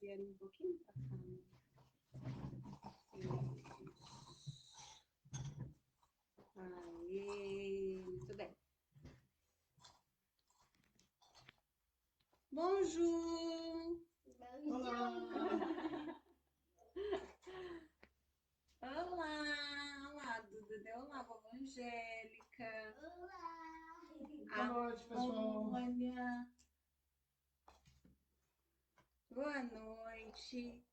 vierem um pouquinho para cá. Aí, muito bem. Bonjour! Olá! Olá, Duda. Olá, vovó Angélica. Boa noite, pessoal. Olha. Boa noite.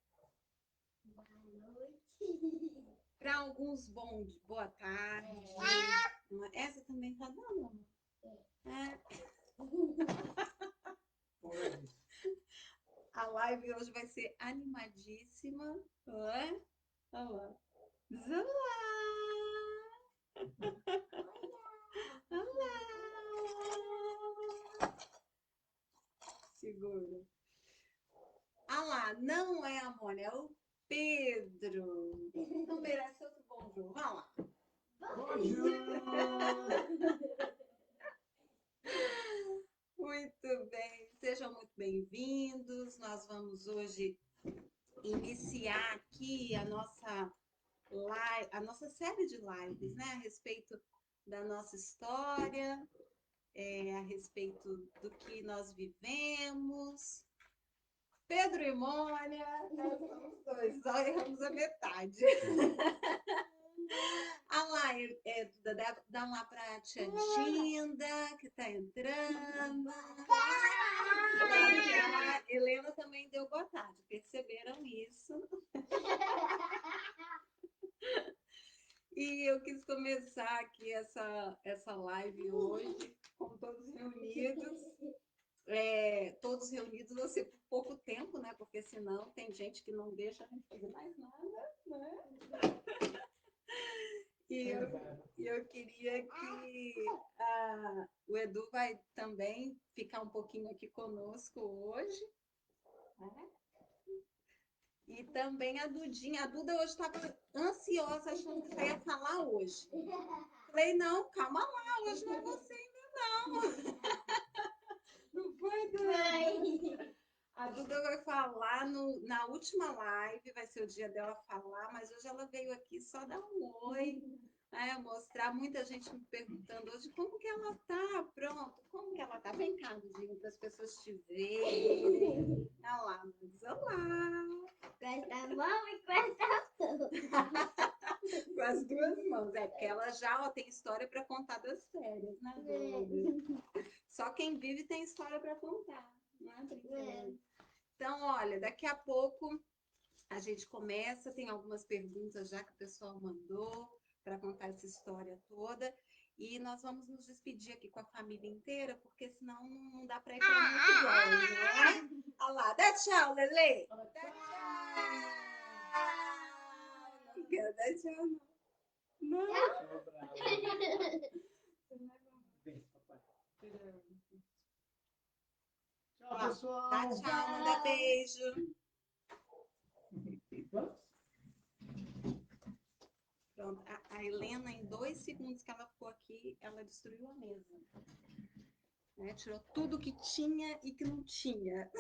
Para alguns, boa tarde. Essa também tá dando, amor? É. A live hoje vai ser animadíssima. Olha lá. Olá! Olá! Segura. Ah lá, não é a Mônia, é o Pedro. Não merece outro bonjour. Vamos lá. Muito bem, sejam muito bem-vindos. Nós vamos hoje iniciar aqui a nossa live, a nossa série de lives, né, a respeito da nossa história, a respeito do que nós vivemos. Pedro e Mônia, nós somos dois, só erramos a metade. Ah lá, dá lá para a tia Dinda, que está entrando. A Helena também deu boa tarde, perceberam isso? E eu quis começar aqui essa live hoje, com todos reunidos. Todos reunidos, você por pouco tempo, né? Porque senão tem gente que não deixa a gente fazer mais nada, né? E eu queria que o Edu vai também ficar um pouquinho aqui conosco hoje, né? E também a Dudinha. A Duda hoje estava ansiosa, achando que você ia falar hoje. Falei, não, calma lá, hoje não é você ainda não. Não foi, Duda? A Duda vai falar na última live, vai ser o dia dela falar, mas hoje ela veio aqui só dar um oi, né, mostrar. Muita gente me perguntando hoje como que ela tá, pronto, como que ela tá? Vem cá, Dudinha, para as pessoas te verem. Olha lá, mas olá. Com a mão e com Com as duas mãos, porque ela já tem história para contar das férias, né, Duda? Só quem vive tem história para contar, não é, princesa? Então, olha, daqui a pouco a gente começa, tem algumas perguntas já que o pessoal mandou para contar essa história toda. E nós vamos nos despedir aqui com a família inteira, porque senão não dá para ir para muito longe, né? Olha lá, dá tchau, Lele! Dá tchau! Não quero dar tchau, não. Tchau, pessoal. Dá tchau, manda beijo. Pronto, a Helena, em 2 segundos que ela ficou aqui, ela destruiu a mesa. Né? Tirou tudo que tinha e que não tinha.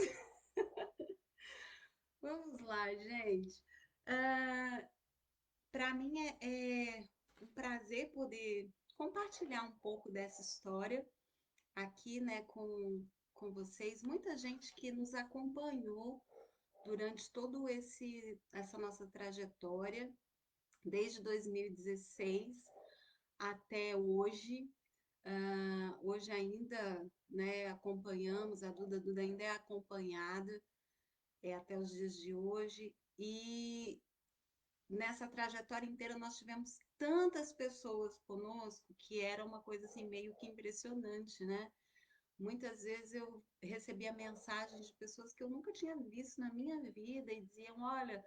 Vamos lá, gente. Para mim é um prazer poder compartilhar um pouco dessa história aqui, né, com vocês. Muita gente que nos acompanhou durante todo essa nossa trajetória, desde 2016 até hoje. Hoje ainda, né, acompanhamos, a Duda ainda é acompanhada até os dias de hoje. E nessa trajetória inteira nós tivemos tantas pessoas conosco que era uma coisa assim meio que impressionante, né? Muitas vezes eu recebia mensagens de pessoas que eu nunca tinha visto na minha vida e diziam, olha,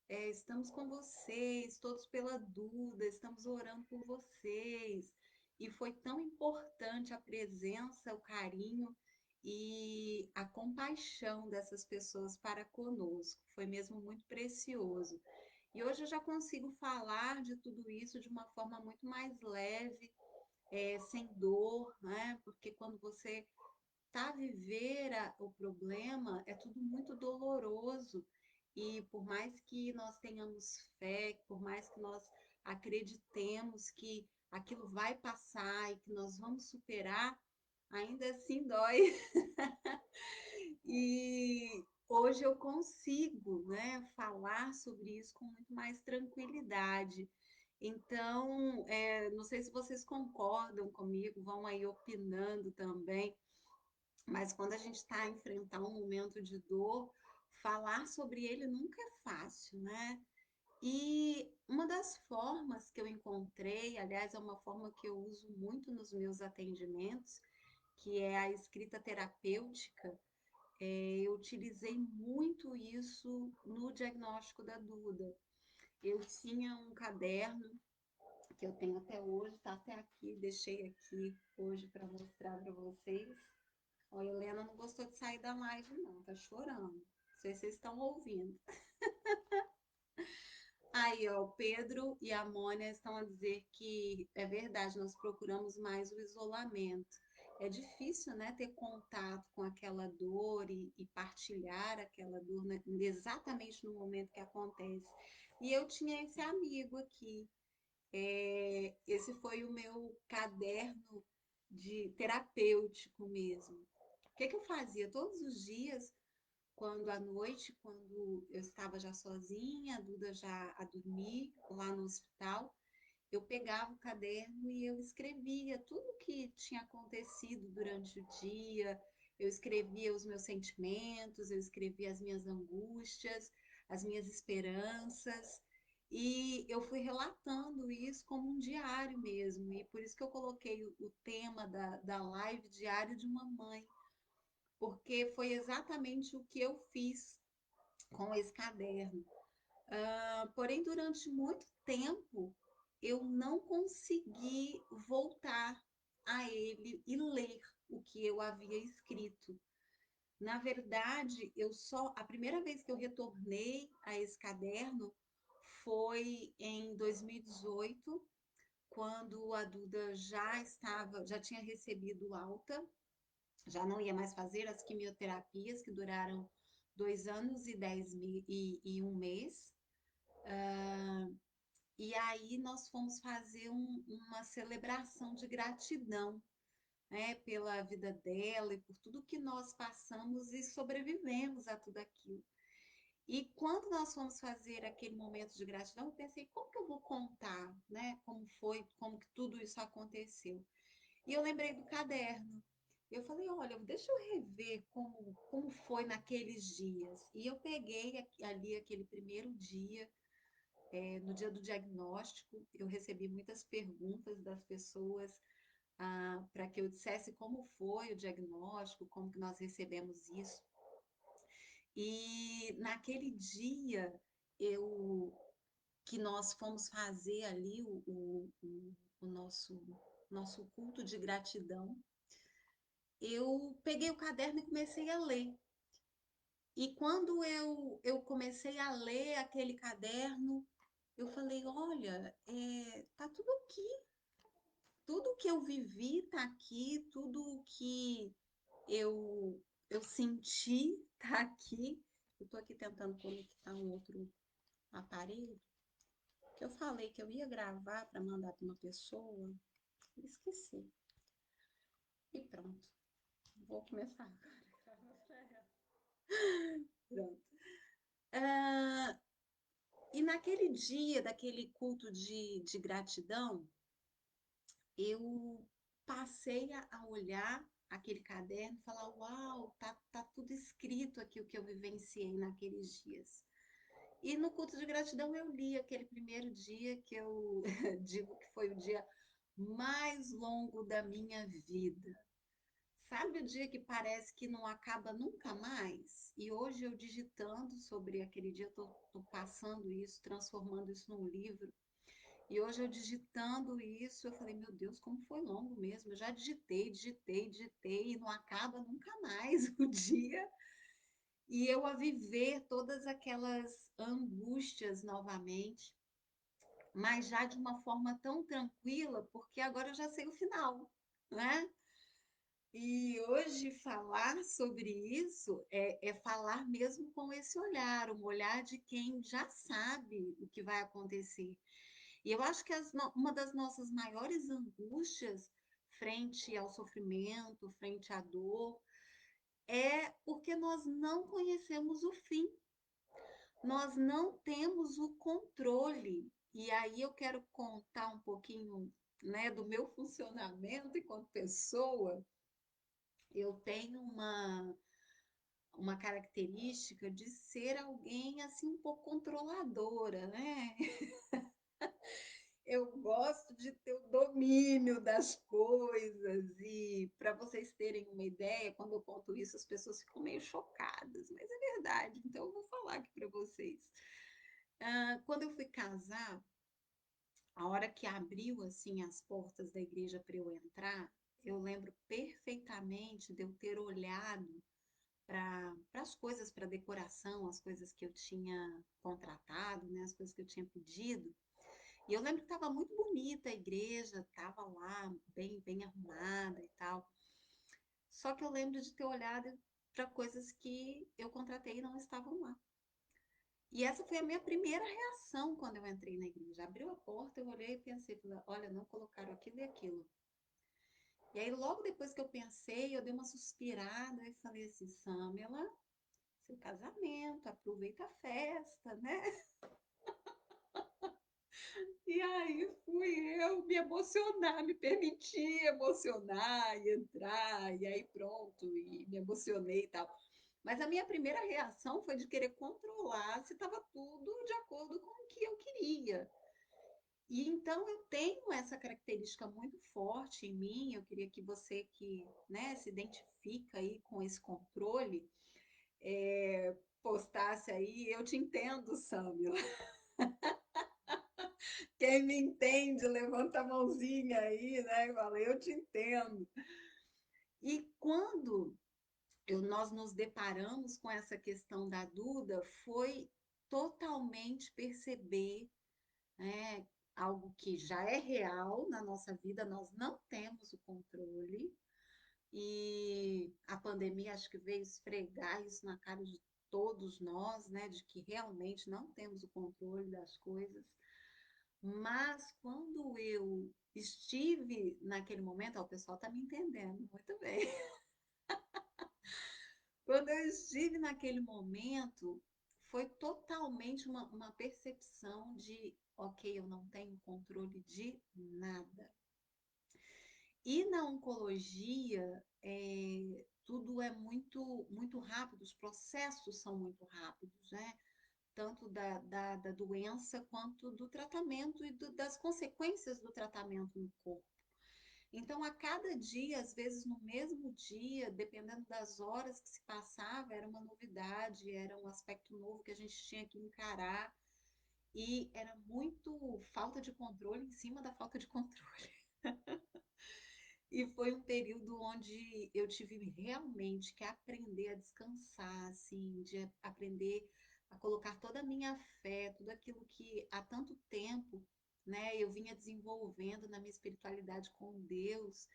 estamos com vocês, todos pela Duda, estamos orando por vocês. E foi tão importante a presença, o carinho e a compaixão dessas pessoas para conosco. Foi mesmo muito precioso. E hoje eu já consigo falar de tudo isso de uma forma muito mais leve, sem dor, né? Porque quando você tentar viver o problema é tudo muito doloroso. E por mais que nós tenhamos fé, por mais que nós acreditemos que aquilo vai passar e que nós vamos superar, ainda assim dói. E hoje eu consigo, né, falar sobre isso com muito mais tranquilidade. Então, não sei se vocês concordam comigo, vão aí opinando também, mas quando a gente está a enfrentar um momento de dor, falar sobre ele nunca é fácil, né? E uma das formas que eu encontrei, aliás, é uma forma que eu uso muito nos meus atendimentos, que é a escrita terapêutica. Eu utilizei muito isso no diagnóstico da Duda. Eu tinha um caderno que eu tenho até hoje, está até aqui, deixei aqui hoje para mostrar para vocês. Ó, a Helena não gostou de sair da live, não, tá chorando. Não sei se vocês estão ouvindo. Aí, ó, o Pedro e a Mônia estão a dizer que é verdade, nós procuramos mais o isolamento. É difícil, né, ter contato com aquela dor e partilhar aquela dor, né, exatamente no momento que acontece. E eu tinha esse amigo aqui. Esse foi o meu caderno de terapêutico mesmo. O que que eu fazia? Todos os dias, quando à noite, quando eu estava já sozinha, a Duda já a dormir lá no hospital, eu pegava o caderno e eu escrevia tudo o que tinha acontecido durante o dia, eu escrevia os meus sentimentos, eu escrevia as minhas angústias, as minhas esperanças, e eu fui relatando isso como um diário mesmo, e por isso que eu coloquei o tema da live Diário de uma Mãe, porque foi exatamente o que eu fiz com esse caderno. Porém, durante muito tempo, eu não consegui voltar a ele e ler o que eu havia escrito. Na verdade, a primeira vez que eu retornei a esse caderno foi em 2018, quando a Duda já tinha recebido alta, já não ia mais fazer as quimioterapias que duraram 2 anos e 1 mês. E aí nós fomos fazer uma celebração de gratidão, né, pela vida dela e por tudo que nós passamos e sobrevivemos a tudo aquilo. E quando nós fomos fazer aquele momento de gratidão, eu pensei, como que eu vou contar, né, como foi, como que tudo isso aconteceu? E eu lembrei do caderno. Eu falei, olha, deixa eu rever como foi naqueles dias. E eu peguei ali aquele primeiro dia, no dia do diagnóstico, eu recebi muitas perguntas das pessoas para que eu dissesse como foi o diagnóstico, como que nós recebemos isso. E naquele dia eu que nós fomos fazer ali o nosso culto de gratidão, eu peguei o caderno e comecei a ler. E quando eu comecei a ler aquele caderno, eu falei, olha, tá tudo aqui. Tudo que eu vivi tá aqui, tudo que eu senti tá aqui. Eu tô aqui tentando conectar um outro aparelho, que eu falei que eu ia gravar para mandar para uma pessoa, esqueci. E pronto, vou começar agora a gravar para ela. Pronto. Ah, e naquele dia, daquele culto de gratidão, eu passei a olhar aquele caderno e falar, uau, tá tudo escrito aqui o que eu vivenciei naqueles dias. E no culto de gratidão eu li aquele primeiro dia que eu digo que foi o dia mais longo da minha vida. Sabe o dia que parece que não acaba nunca mais? E hoje eu digitando sobre aquele dia, tô passando isso, transformando isso num livro. E hoje eu digitando isso, eu falei, meu Deus, como foi longo mesmo. Eu já digitei e não acaba nunca mais o dia. E eu a viver todas aquelas angústias novamente, mas já de uma forma tão tranquila, porque agora eu já sei o final, né? E hoje falar sobre isso é falar mesmo com esse olhar, um olhar de quem já sabe o que vai acontecer. E eu acho que uma das nossas maiores angústias frente ao sofrimento, frente à dor, é porque nós não conhecemos o fim, nós não temos o controle. E aí eu quero contar um pouquinho, né, do meu funcionamento enquanto pessoa. Eu tenho uma característica de ser alguém assim um pouco controladora, né? Eu gosto de ter o domínio das coisas e para vocês terem uma ideia, quando eu conto isso, as pessoas ficam meio chocadas, mas é verdade. Então eu vou falar aqui para vocês. Quando eu fui casar, a hora que abriu assim as portas da igreja para eu entrar, eu lembro perfeitamente de eu ter olhado para as coisas, para decoração, as coisas que eu tinha contratado, né, as coisas que eu tinha pedido. E eu lembro que estava muito bonita a igreja, estava lá bem arrumada e tal. Só que eu lembro de ter olhado para coisas que eu contratei e não estavam lá. E essa foi a minha primeira reação quando eu entrei na igreja. Abriu a porta, eu olhei e pensei, olha, não colocaram aquilo e aquilo. E aí, logo depois que eu pensei, eu dei uma suspirada e falei assim, Samela, seu casamento, aproveita a festa, né? E aí fui eu me emocionar, me permitir emocionar e entrar, e aí pronto, e me emocionei e tal. Mas a minha primeira reação foi de querer controlar se estava tudo de acordo com o que eu queria. E então eu tenho essa característica muito forte em mim, eu queria que você que, né, se identifica aí com esse controle, postasse aí, eu te entendo, Sâmio. Quem me entende, levanta a mãozinha aí, né? Fala, eu te entendo. E quando nós nos deparamos com essa questão da Duda, foi totalmente perceber, né, algo que já é real na nossa vida, nós não temos o controle, e a pandemia acho que veio esfregar isso na cara de todos nós, né, de que realmente não temos o controle das coisas. Mas quando eu estive naquele momento, ó, o pessoal está me entendendo muito bem. Quando eu estive naquele momento, foi totalmente uma percepção de, ok, eu não tenho controle de nada. E na oncologia, tudo é muito rápido, os processos são muito rápidos, né? Tanto da doença quanto do tratamento e das consequências do tratamento no corpo. Então, a cada dia, às vezes no mesmo dia, dependendo das horas que se passava, era uma novidade, era um aspecto novo que a gente tinha que encarar, e era muito falta de controle em cima da falta de controle. E foi um período onde eu tive realmente que aprender a descansar, assim, de aprender a colocar toda a minha fé, tudo aquilo que há tanto tempo, né, eu vinha desenvolvendo na minha espiritualidade com Deus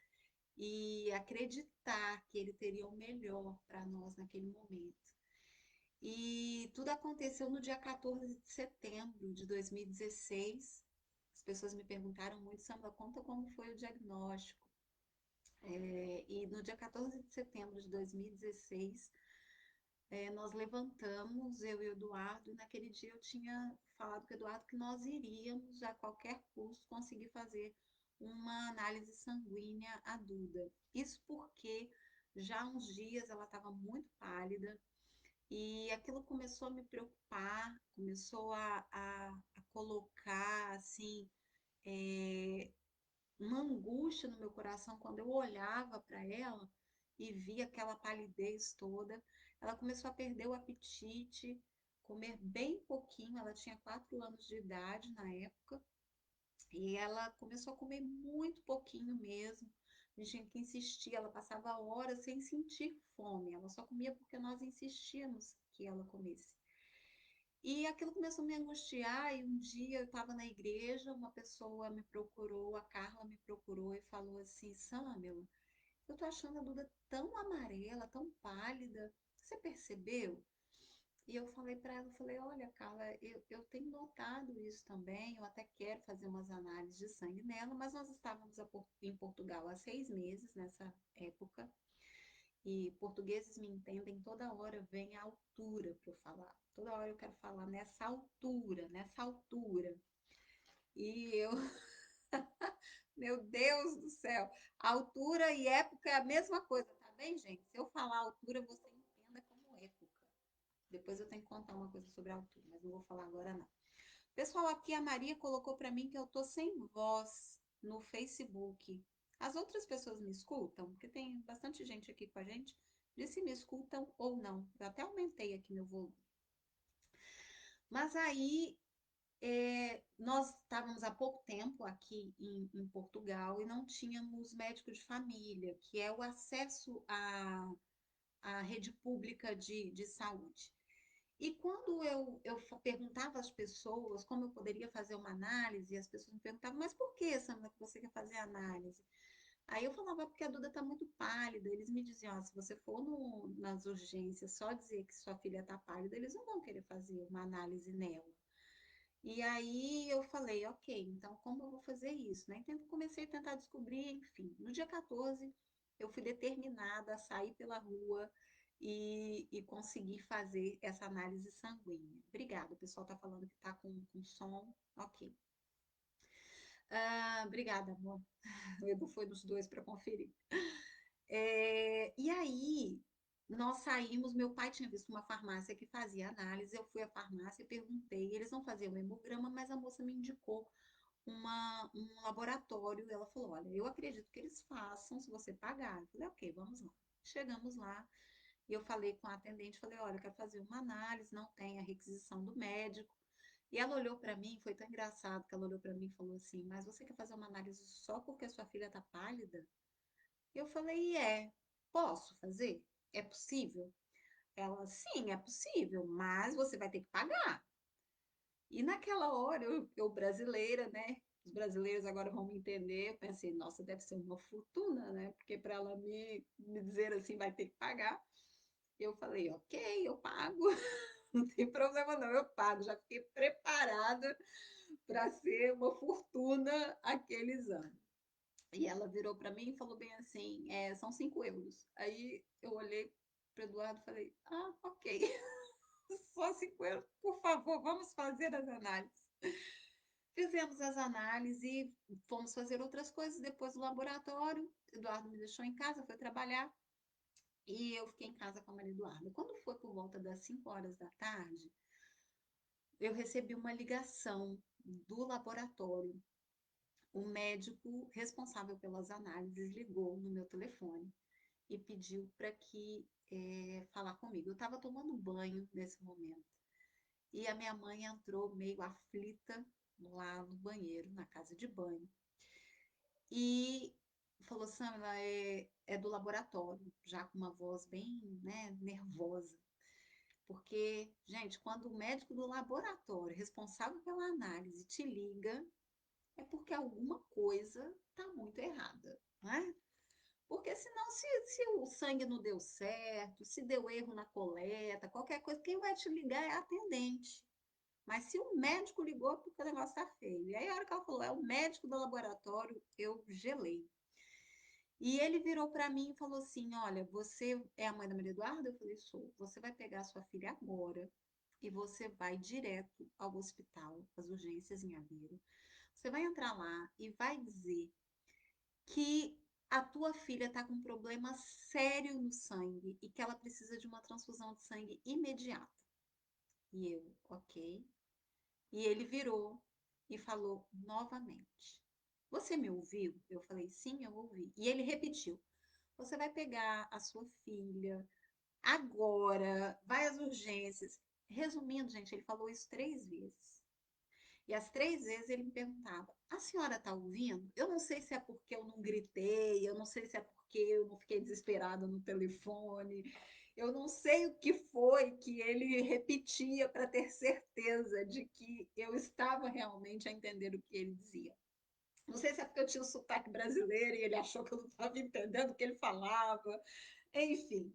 e acreditar que Ele teria o melhor para nós naquele momento. E tudo aconteceu no dia 14 de setembro de 2016. As pessoas me perguntaram muito, Sandra, conta como foi o diagnóstico. E no dia 14 de setembro de 2016, nós levantamos, eu e o Eduardo, e naquele dia eu tinha falado com o Eduardo que nós iríamos, a qualquer custo, conseguir fazer uma análise sanguínea à Duda. Isso porque já há uns dias ela estava muito pálida e aquilo começou a me preocupar, começou a colocar, assim, é, uma angústia no meu coração quando eu olhava para ela e via aquela palidez toda. Ela começou a perder o apetite, comer bem pouquinho. Ela tinha 4 anos de idade na época e ela começou a comer muito pouquinho mesmo. A gente tinha que insistir. Ela passava horas sem sentir fome. Ela só comia porque nós insistíamos que ela comesse. E aquilo começou a me angustiar, e um dia eu estava na igreja, uma pessoa me procurou, a Carla me procurou e falou assim, Sâmela, eu tô achando a Duda tão amarela, tão pálida. Você percebeu? E eu falei para ela, eu falei, olha, Carla, eu tenho notado isso também, eu até quero fazer umas análises de sangue nela, mas nós estávamos em Portugal há 6 meses nessa época, e portugueses me entendem, toda hora vem a altura para eu falar. Toda hora eu quero falar nessa altura, nessa altura. E eu, meu Deus do céu, altura e época é a mesma coisa, tá bem, gente? Se eu falar altura, você entenda como época. Depois eu tenho que contar uma coisa sobre a altura, mas não vou falar agora não. Pessoal, aqui a Maria colocou para mim que eu tô sem voz no Facebook. As outras pessoas me escutam? Porque tem bastante gente aqui com a gente. Diz se me escutam ou não. Eu até aumentei aqui meu volume. Mas aí nós estávamos há pouco tempo aqui em Portugal e não tínhamos médico de família, que é o acesso à rede pública de saúde. E quando eu perguntava às pessoas como eu poderia fazer uma análise, as pessoas me perguntavam, mas por que, Samila, que você quer fazer análise? Aí eu falava, porque a Duda está muito pálida. Eles me diziam, ó, se você for nas urgências só dizer que sua filha está pálida, eles não vão querer fazer uma análise nela. E aí eu falei, ok, então como eu vou fazer isso, né? Então comecei a tentar descobrir, enfim. No dia 14, eu fui determinada a sair pela rua e conseguir fazer essa análise sanguínea. Obrigada, o pessoal está falando que está com som. Ok. Ah, obrigada, amor. O Edu foi dos dois para conferir. E aí, nós saímos. Meu pai tinha visto uma farmácia que fazia análise. Eu fui à farmácia e perguntei. Eles não faziam hemograma, mas a moça me indicou um laboratório. Ela falou: olha, eu acredito que eles façam se você pagar. Eu falei: ok, vamos lá. Chegamos lá e eu falei com a atendente: falei, olha, eu quero fazer uma análise, não tem a requisição do médico. E ela olhou para mim, foi tão engraçado que ela olhou para mim e falou assim: mas você quer fazer uma análise só porque a sua filha está pálida? Eu falei, posso fazer? É possível? Ela, sim, é possível, mas você vai ter que pagar. E naquela hora, eu brasileira, né? Os brasileiros agora vão me entender. Eu pensei, nossa, deve ser uma fortuna, né? Porque para ela me dizer assim, vai ter que pagar. Eu falei, ok, eu pago, não tem problema não, eu pago. Já fiquei preparada para ser uma fortuna aquele exame. E ela virou para mim e falou bem assim, são 5 euros. Aí eu olhei para o Eduardo e falei, ah, ok, só 5 euros, por favor, vamos fazer as análises. Fizemos as análises e fomos fazer outras coisas depois do laboratório. Eduardo me deixou em casa, foi trabalhar e eu fiquei em casa com a Maria Eduarda. Quando foi por volta das 5 horas da tarde, eu recebi uma ligação do laboratório. O médico responsável pelas análises ligou no meu telefone e pediu para que falar comigo. Eu estava tomando banho nesse momento e a minha mãe entrou meio aflita lá no banheiro, na casa de banho, e falou: Samila, é do laboratório, já com uma voz bem, né, nervosa. Porque, gente, quando o médico do laboratório, responsável pela análise, te liga, é porque alguma coisa está muito errada, né? Porque senão, se o sangue não deu certo, se deu erro na coleta, qualquer coisa, quem vai te ligar é a atendente. Mas se o médico ligou, é porque o negócio tá feio. E aí, a hora que ela falou, é o médico do laboratório, eu gelei. E ele virou para mim e falou assim: olha, você é a mãe da Maria Eduarda? Eu falei: sou. Você vai pegar a sua filha agora e você vai direto ao hospital, às urgências em Aveiro. Você vai entrar lá e vai dizer que a tua filha está com um problema sério no sangue e que ela precisa de uma transfusão de sangue imediata. E eu, ok. E ele virou e falou novamente: você me ouviu? Eu falei: sim, eu ouvi. E ele repetiu: você vai pegar a sua filha agora, vai às urgências. Resumindo, gente, ele falou isso 3 vezes. E as 3 vezes ele me perguntava: a senhora está ouvindo? Eu não sei se é porque eu não gritei, eu não sei se é porque eu não fiquei desesperada no telefone, eu não sei o que foi que ele repetia para ter certeza de que eu estava realmente a entender o que ele dizia. Não sei se é porque eu tinha o sotaque brasileiro e ele achou que eu não estava entendendo o que ele falava. Enfim,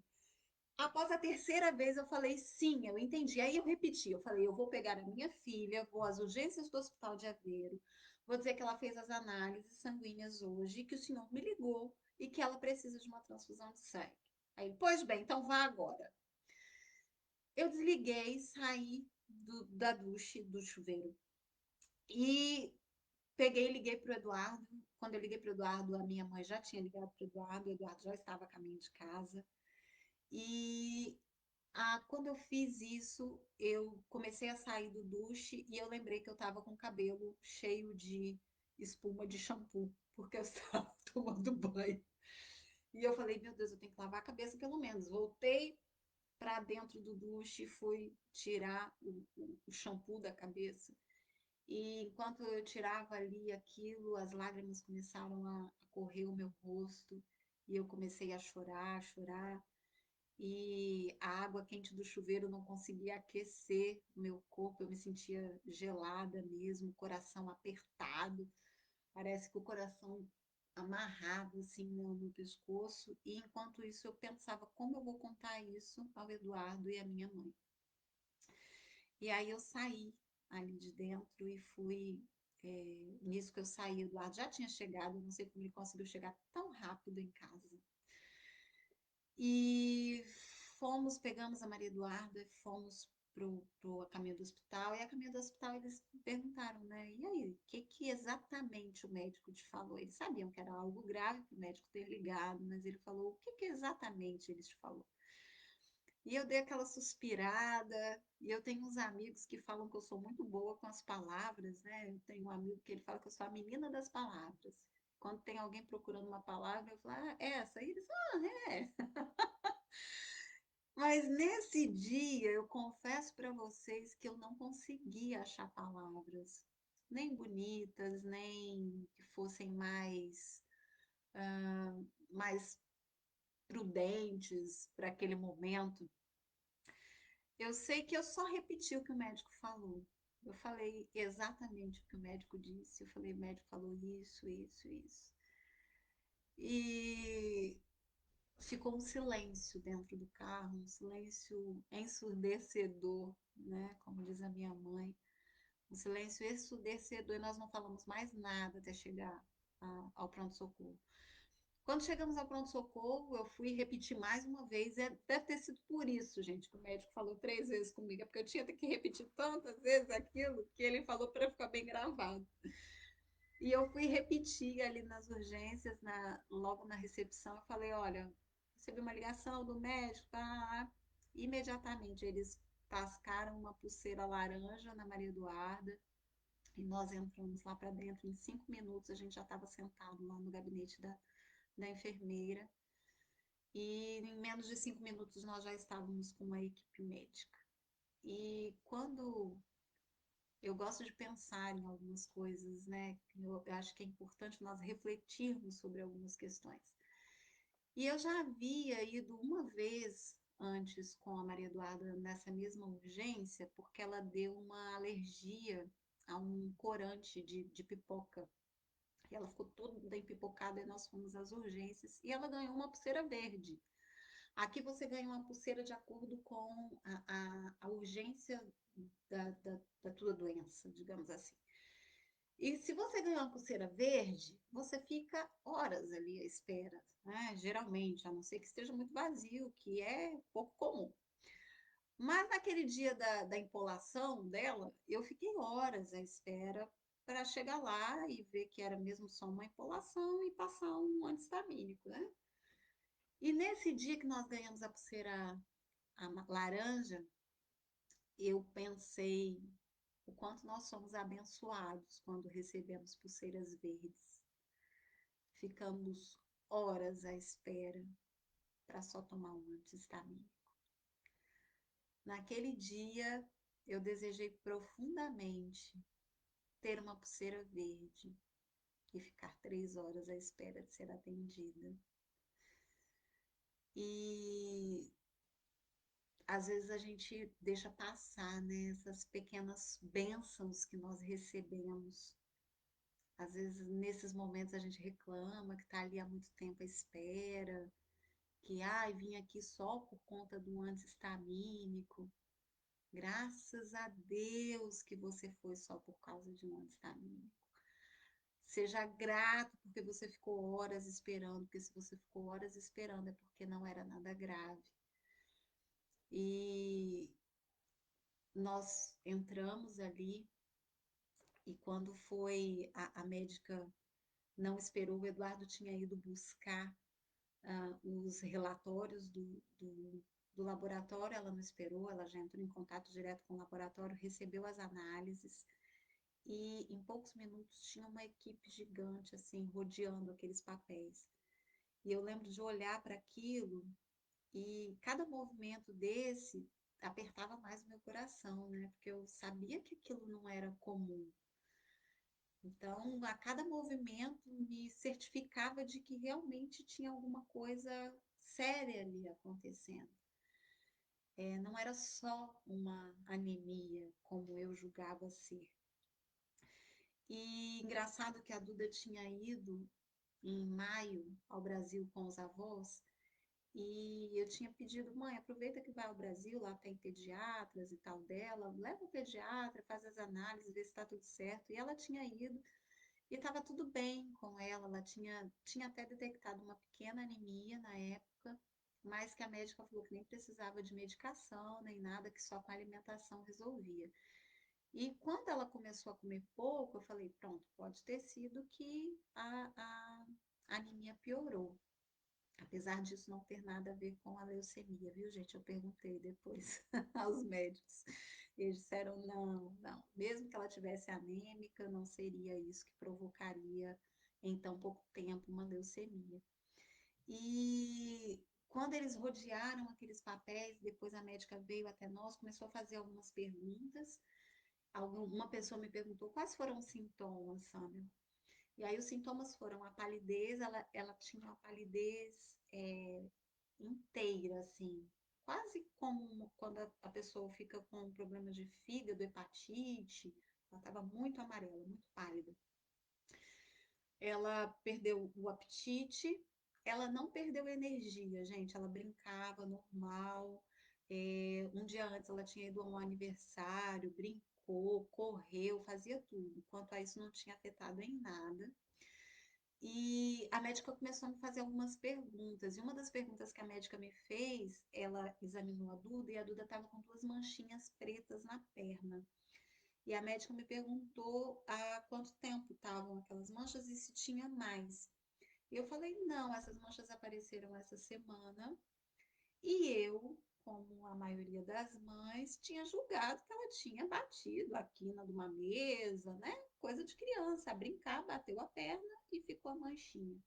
após a terceira vez eu falei, sim, eu entendi. Aí eu repeti, eu falei, eu vou pegar a minha filha, vou às urgências do Hospital de Aveiro, vou dizer que ela fez as análises sanguíneas hoje, que o senhor me ligou e que ela precisa de uma transfusão de sangue. Aí, pois bem, então vá agora. Eu desliguei, saí da duche, do chuveiro, e peguei e liguei para o Eduardo. Quando eu liguei para o Eduardo, a minha mãe já tinha ligado para o Eduardo já estava a caminho de casa. E quando eu fiz isso, eu comecei a sair do duche e eu lembrei que eu estava com o cabelo cheio de espuma de shampoo, porque eu estava tomando banho. E eu falei, meu Deus, eu tenho que lavar a cabeça pelo menos. Voltei para dentro do duche e fui tirar o shampoo da cabeça. E enquanto eu tirava ali aquilo, as lágrimas começaram a correr o meu rosto e eu comecei a chorar, chorar. E a água quente do chuveiro não conseguia aquecer o meu corpo, eu me sentia gelada mesmo, coração apertado, parece que o coração amarrado assim no pescoço. E enquanto isso eu pensava como eu vou contar isso ao Eduardo e à minha mãe. E aí eu saí ali de dentro e fui. Nisso que eu saí, o Eduardo já tinha chegado, não sei como ele conseguiu chegar tão rápido em casa. E fomos, pegamos a Maria Eduarda e fomos a caminho do hospital. E a caminho do hospital eles perguntaram, né? E aí, o que exatamente o médico te falou? Eles sabiam que era algo grave para o médico ter ligado, mas ele falou, o que exatamente ele te falou? E eu dei aquela suspirada, e eu tenho uns amigos que falam que eu sou muito boa com as palavras, né? Eu tenho um amigo que ele fala que eu sou a menina das palavras. Quando tem alguém procurando uma palavra, eu falo, essa. E eles, é. Mas nesse dia, eu confesso para vocês que eu não consegui achar palavras, nem bonitas, nem que fossem mais prudentes para aquele momento. Eu sei que eu só repeti o que o médico falou. Eu falei exatamente o que o médico disse. Eu falei, o médico falou isso, isso, isso. E ficou um silêncio dentro do carro, um silêncio ensurdecedor, né? Como diz a minha mãe. Um silêncio ensurdecedor e nós não falamos mais nada até chegar ao pronto-socorro. Quando chegamos ao pronto-socorro, eu fui repetir mais uma vez. Deve ter sido por isso, gente, que o médico falou 3 vezes comigo, é porque eu tinha que repetir tantas vezes aquilo que ele falou para ficar bem gravado. E eu fui repetir ali nas urgências, logo na recepção, eu falei, olha, recebi uma ligação do médico, tá? Imediatamente eles tascaram uma pulseira laranja na Maria Eduarda e nós entramos lá para dentro. Em 5 minutos a gente já estava sentado lá no gabinete da enfermeira. E em menos de 5 minutos nós já estávamos com uma equipe médica. E quando eu gosto de pensar em algumas coisas, né? Eu acho que é importante nós refletirmos sobre algumas questões. E eu já havia ido uma vez antes com a Maria Eduarda nessa mesma urgência, porque ela deu uma alergia a um corante de pipoca. E ela ficou toda empipocada e nós fomos às urgências e ela ganhou uma pulseira verde. Aqui você ganha uma pulseira de acordo com a urgência da tua doença, digamos assim. E se você ganhar uma pulseira verde, você fica horas ali à espera, né? Geralmente, a não ser que esteja muito vazio, que é pouco comum. Mas naquele dia da empolação dela, eu fiquei horas à espera para chegar lá e ver que era mesmo só uma empolação e passar um antistamínico, né? E nesse dia que nós ganhamos a pulseira laranja, eu pensei o quanto nós somos abençoados quando recebemos pulseiras verdes. Ficamos horas à espera para só tomar um anti-histamínico. Naquele dia, eu desejei profundamente ter uma pulseira verde e ficar 3 horas à espera de ser atendida. E às vezes a gente deixa passar, né, essas pequenas bênçãos que nós recebemos Às vezes, nesses momentos, a gente reclama que está ali há muito tempo à espera, que, ai, vim aqui só por conta do anti-histamínico. Graças a Deus que você foi só por causa de um anti-histamínico. Seja grato porque você ficou horas esperando, porque se você ficou horas esperando é porque não era nada grave. E nós entramos ali e quando foi a médica não esperou, o Eduardo tinha ido buscar os relatórios do laboratório, ela não esperou, ela já entrou em contato direto com o laboratório, recebeu as análises e em poucos minutos tinha uma equipe gigante assim rodeando aqueles papéis. E eu lembro de olhar para aquilo e cada movimento desse apertava mais o meu coração, né? Porque eu sabia que aquilo não era comum. Então, a cada movimento me certificava de que realmente tinha alguma coisa séria ali acontecendo. Não era só uma anemia, como eu julgava ser. E engraçado que a Duda tinha ido em maio ao Brasil com os avós, e eu tinha pedido, mãe, aproveita que vai ao Brasil, lá tem pediatras e tal dela, leva o pediatra, faz as análises, vê se está tudo certo. E ela tinha ido, e estava tudo bem com ela, ela tinha até detectado uma pequena anemia na época, mas que a médica falou que nem precisava de medicação, nem nada, que só com a alimentação resolvia. E quando ela começou a comer pouco, eu falei, pronto, pode ter sido que a anemia piorou. Apesar disso não ter nada a ver com a leucemia, viu, gente? Eu perguntei depois aos médicos. Eles disseram não, não. Mesmo que ela tivesse anêmica, não seria isso que provocaria em tão pouco tempo uma leucemia. E quando eles rodearam aqueles papéis, depois a médica veio até nós, começou a fazer algumas perguntas. Uma pessoa me perguntou quais foram os sintomas, Sâmia? E aí os sintomas foram a palidez, ela tinha uma palidez inteira, assim, quase como quando a pessoa fica com problema de fígado, hepatite, ela estava muito amarela, muito pálida. Ela perdeu o apetite, ela não perdeu energia, gente, ela brincava normal. Um dia antes ela tinha ido a um aniversário, brincou, correu, fazia tudo. Quanto a isso, não tinha afetado em nada. E a médica começou a me fazer algumas perguntas. E uma das perguntas que a médica me fez, ela examinou a Duda e a Duda estava com duas manchinhas pretas na perna. E a médica me perguntou há quanto tempo estavam aquelas manchas e se tinha mais. E eu falei, não, essas manchas apareceram essa semana. E eu, como a maioria das mães, tinha julgado que ela tinha batido a quina de uma mesa, né? Coisa de criança, a brincar, bateu a perna e ficou a manchinha.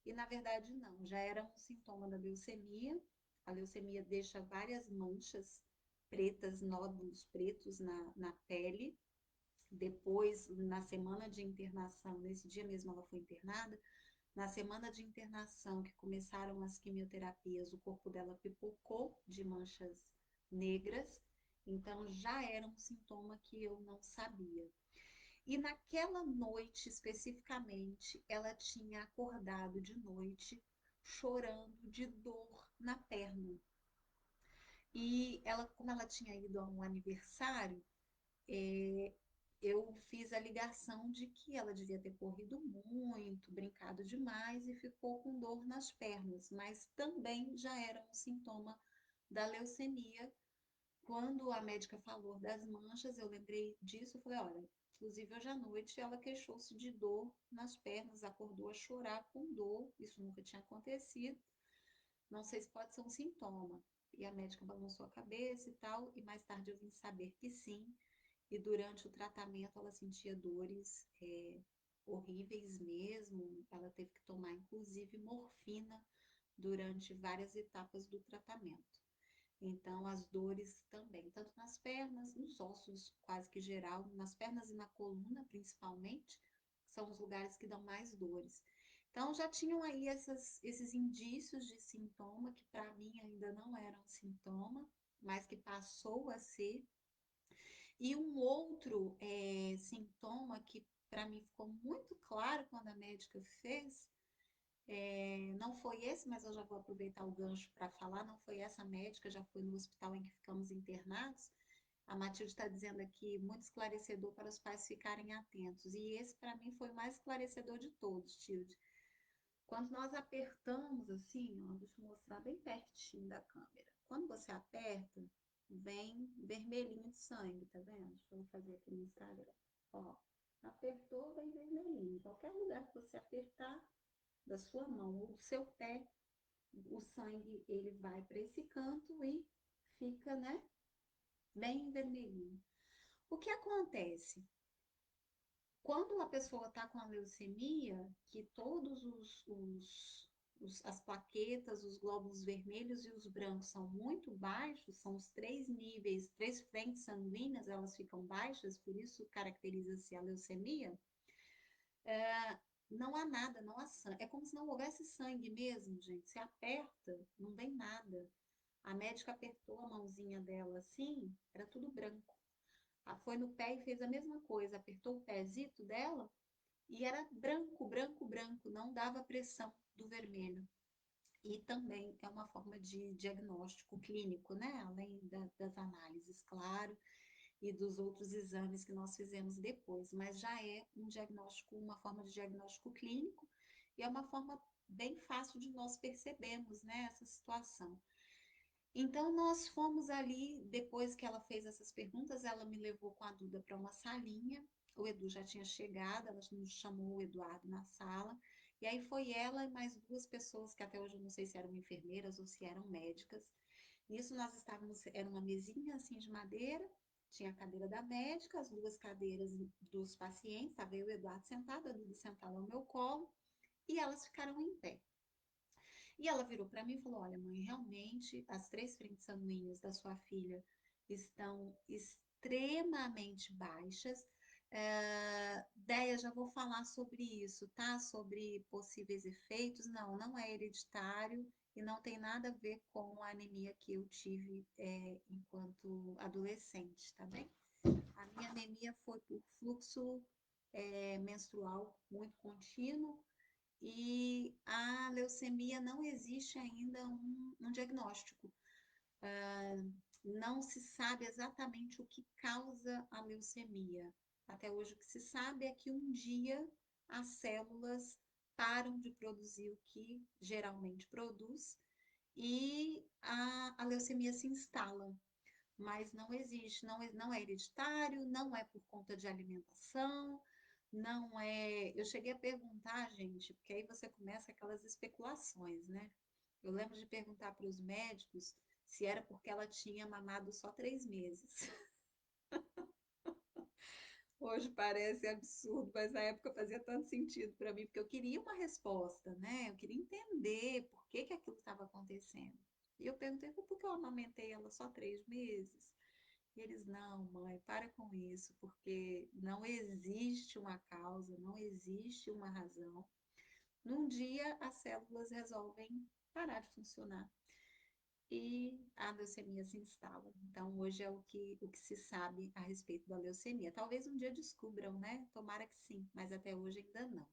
E na verdade não, já era um sintoma da leucemia. A leucemia deixa várias manchas pretas, nódulos pretos na pele. Depois, na semana de internação, nesse dia mesmo ela foi internada, na semana de internação, que começaram as quimioterapias, o corpo dela pipocou de manchas negras, então já era um sintoma que eu não sabia. E naquela noite especificamente, ela tinha acordado de noite chorando de dor na perna. E ela, como ela tinha ido a um aniversário, é, eu fiz a ligação de que ela devia ter corrido muito, brincado demais e ficou com dor nas pernas, mas também já era um sintoma da leucemia. Quando a médica falou das manchas, eu lembrei disso, eu falei, olha, inclusive hoje à noite ela queixou-se de dor nas pernas, acordou a chorar com dor, isso nunca tinha acontecido, não sei se pode ser um sintoma. E a médica balançou a cabeça e tal, e mais tarde eu vim saber que sim, e durante o tratamento ela sentia dores horríveis mesmo. Ela teve que tomar, inclusive, morfina durante várias etapas do tratamento. Então, as dores também, tanto nas pernas, nos ossos, quase que geral, nas pernas e na coluna, principalmente, são os lugares que dão mais dores. Então, já tinham aí esses indícios de sintoma, que para mim ainda não eram sintoma, mas que passou a ser. E um outro sintoma que para mim ficou muito claro quando a médica fez. Não foi esse, mas eu já vou aproveitar o gancho para falar. Não foi essa médica, já foi no hospital em que ficamos internados. A Matilde está dizendo aqui, muito esclarecedor para os pais ficarem atentos. E esse, para mim, foi o mais esclarecedor de todos, Tilde. Quando nós apertamos assim, ó, deixa eu mostrar bem pertinho da câmera. Quando você aperta, vem vermelhinho de sangue, tá vendo? Deixa eu fazer aqui no Instagram. Ó, apertou, vem vermelhinho. Qualquer lugar que você apertar da sua mão ou do seu pé, o sangue ele vai para esse canto e fica, né, bem vermelhinho. O que acontece? Quando a pessoa está com a leucemia, que todos as plaquetas, os glóbulos vermelhos e os brancos são muito baixos, são os três níveis, três frentes sanguíneas, elas ficam baixas, por isso caracteriza-se a leucemia. Não há nada, não há sangue. É como se não houvesse sangue mesmo, gente. Você aperta, não vem nada. A médica apertou a mãozinha dela assim, era tudo branco. Foi no pé e fez a mesma coisa, apertou o pezito dela e era branco, branco, branco, não dava pressão do vermelho. E também é uma forma de diagnóstico clínico, né? Além das análises, claro, e dos outros exames que nós fizemos depois, mas já é um diagnóstico, uma forma de diagnóstico clínico e é uma forma bem fácil de nós percebermos, né, essa situação. Então, nós fomos ali, depois que ela fez essas perguntas, ela me levou com a Duda para uma salinha. O Edu já tinha chegado, ela nos chamou o Eduardo na sala. E aí foi ela e mais duas pessoas, que até hoje eu não sei se eram enfermeiras ou se eram médicas. Nisso nós estávamos, era uma mesinha assim de madeira, tinha a cadeira da médica, as duas cadeiras dos pacientes, estava eu e o Eduardo sentado, a Duda sentada ao meu colo, e elas ficaram em pé. E ela virou para mim e falou: Olha, mãe, realmente as três frentes sanguíneas da sua filha estão extremamente baixas. Déia, já vou falar sobre isso, tá? Sobre possíveis efeitos. Não, não é hereditário e não tem nada a ver com a anemia que eu tive enquanto adolescente, tá bem? A minha anemia foi por fluxo menstrual muito contínuo e a leucemia não existe ainda um diagnóstico. Não se sabe exatamente o que causa a leucemia. Até hoje, o que se sabe é que um dia as células param de produzir o que geralmente produz e a leucemia se instala. Mas não existe, não é hereditário, não é por conta de alimentação, não é. Eu cheguei a perguntar, gente, porque aí você começa aquelas especulações, né? Eu lembro de perguntar para os médicos se era porque ela tinha mamado só 3 meses. Hoje parece absurdo, mas na época fazia tanto sentido para mim, porque eu queria uma resposta, né? Eu queria entender por que que aquilo estava acontecendo. E eu perguntei por que eu amamentei ela só 3 meses. E eles, não, mãe, para com isso, porque não existe uma causa, não existe uma razão. Num dia, as células resolvem parar de funcionar e a leucemia se instala. Então, hoje é o que se sabe a respeito da leucemia. Talvez um dia descubram, né? Tomara que sim, mas até hoje ainda não.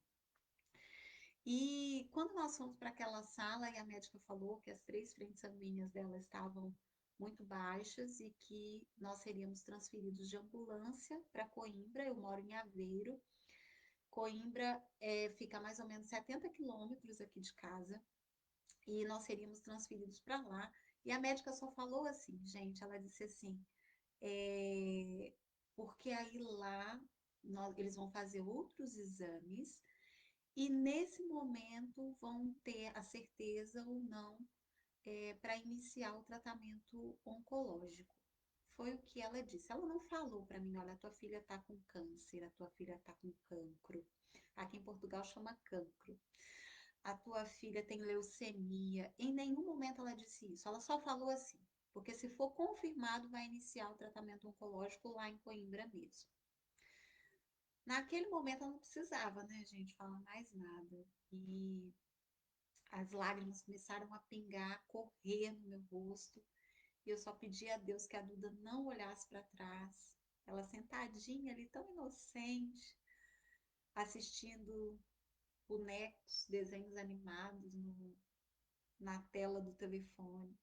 E quando nós fomos para aquela sala e a médica falou que as três frentes sanguíneas dela estavam muito baixas e que nós seríamos transferidos de ambulância para Coimbra, eu moro em Aveiro. Coimbra fica a mais ou menos 70 quilômetros aqui de casa e nós seríamos transferidos para lá. E a médica só falou assim, gente, ela disse assim, porque aí lá eles vão fazer outros exames e nesse momento vão ter a certeza ou não para iniciar o tratamento oncológico. Foi o que ela disse. Ela não falou para mim, olha, a tua filha está com câncer, a tua filha está com cancro. Aqui em Portugal chama cancro. A tua filha tem leucemia. Em nenhum momento ela disse isso. Ela só falou assim, porque se for confirmado, vai iniciar o tratamento oncológico lá em Coimbra mesmo. Naquele momento ela não precisava, né, gente, falar mais nada. E as lágrimas começaram a pingar, a correr no meu rosto. E eu só pedi a Deus que a Duda não olhasse para trás. Ela sentadinha ali, tão inocente. assistindo bonecos, desenhos animados na tela do telefone.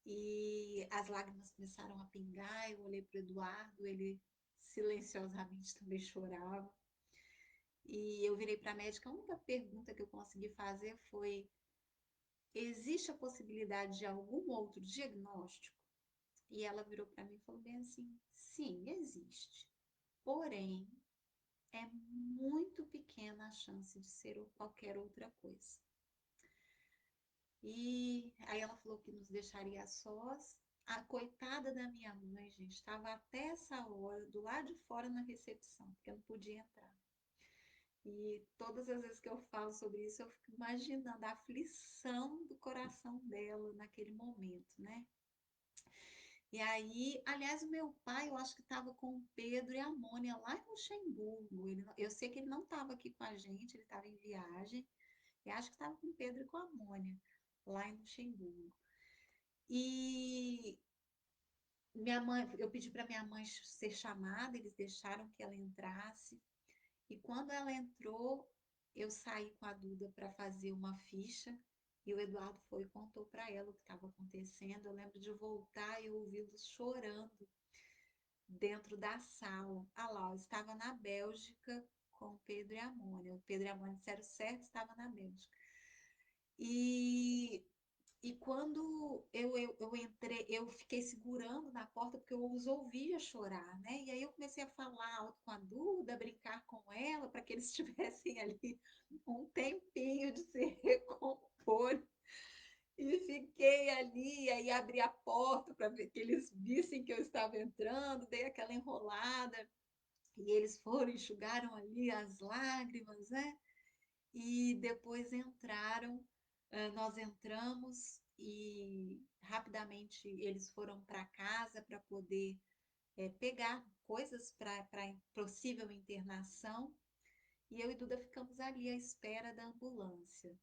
E as lágrimas começaram a pingar. Eu olhei para o Eduardo, ele silenciosamente também chorava. E eu virei para a médica. A única pergunta que eu consegui fazer foi: existe a possibilidade de algum outro diagnóstico? E ela virou para mim e falou bem assim: sim, existe. Porém, é muito pequena a chance de ser qualquer outra coisa. E aí ela falou que nos deixaria a sós. A coitada da minha mãe, gente, estava até essa hora do lado de fora na recepção, porque eu não podia entrar. E todas as vezes que eu falo sobre isso, eu fico imaginando a aflição do coração dela naquele momento, né? E aí, aliás, o meu pai, eu acho que estava com o Pedro e a Mônia lá em Luxemburgo. Eu sei que ele não estava aqui com a gente, ele estava em viagem. E acho que estava com o Pedro e com a Mônia lá em Luxemburgo. E minha mãe, eu pedi para minha mãe ser chamada, eles deixaram que ela entrasse. E quando ela entrou, eu saí com a Duda para fazer uma ficha. E o Eduardo foi e contou para ela o que estava acontecendo. Eu lembro de voltar e ouvi-los chorando dentro da sala. Ah lá, eu estava na Bélgica com o Pedro e a Mônia. O Pedro e a Mônia disseram certo, estava na Bélgica. E E quando eu entrei, eu fiquei segurando na porta porque eu os ouvia chorar, né? E aí eu comecei a falar alto com a Duda, brincar com ela, para que eles tivessem ali um tempinho de se recompor. E fiquei ali, aí abri a porta para ver que eles vissem que eu estava entrando, dei aquela enrolada, e eles foram, enxugaram ali as lágrimas, né? E depois entraram, nós entramos e rapidamente eles foram para casa para poder pegar coisas para possível internação. E eu e Duda ficamos ali à espera da ambulância.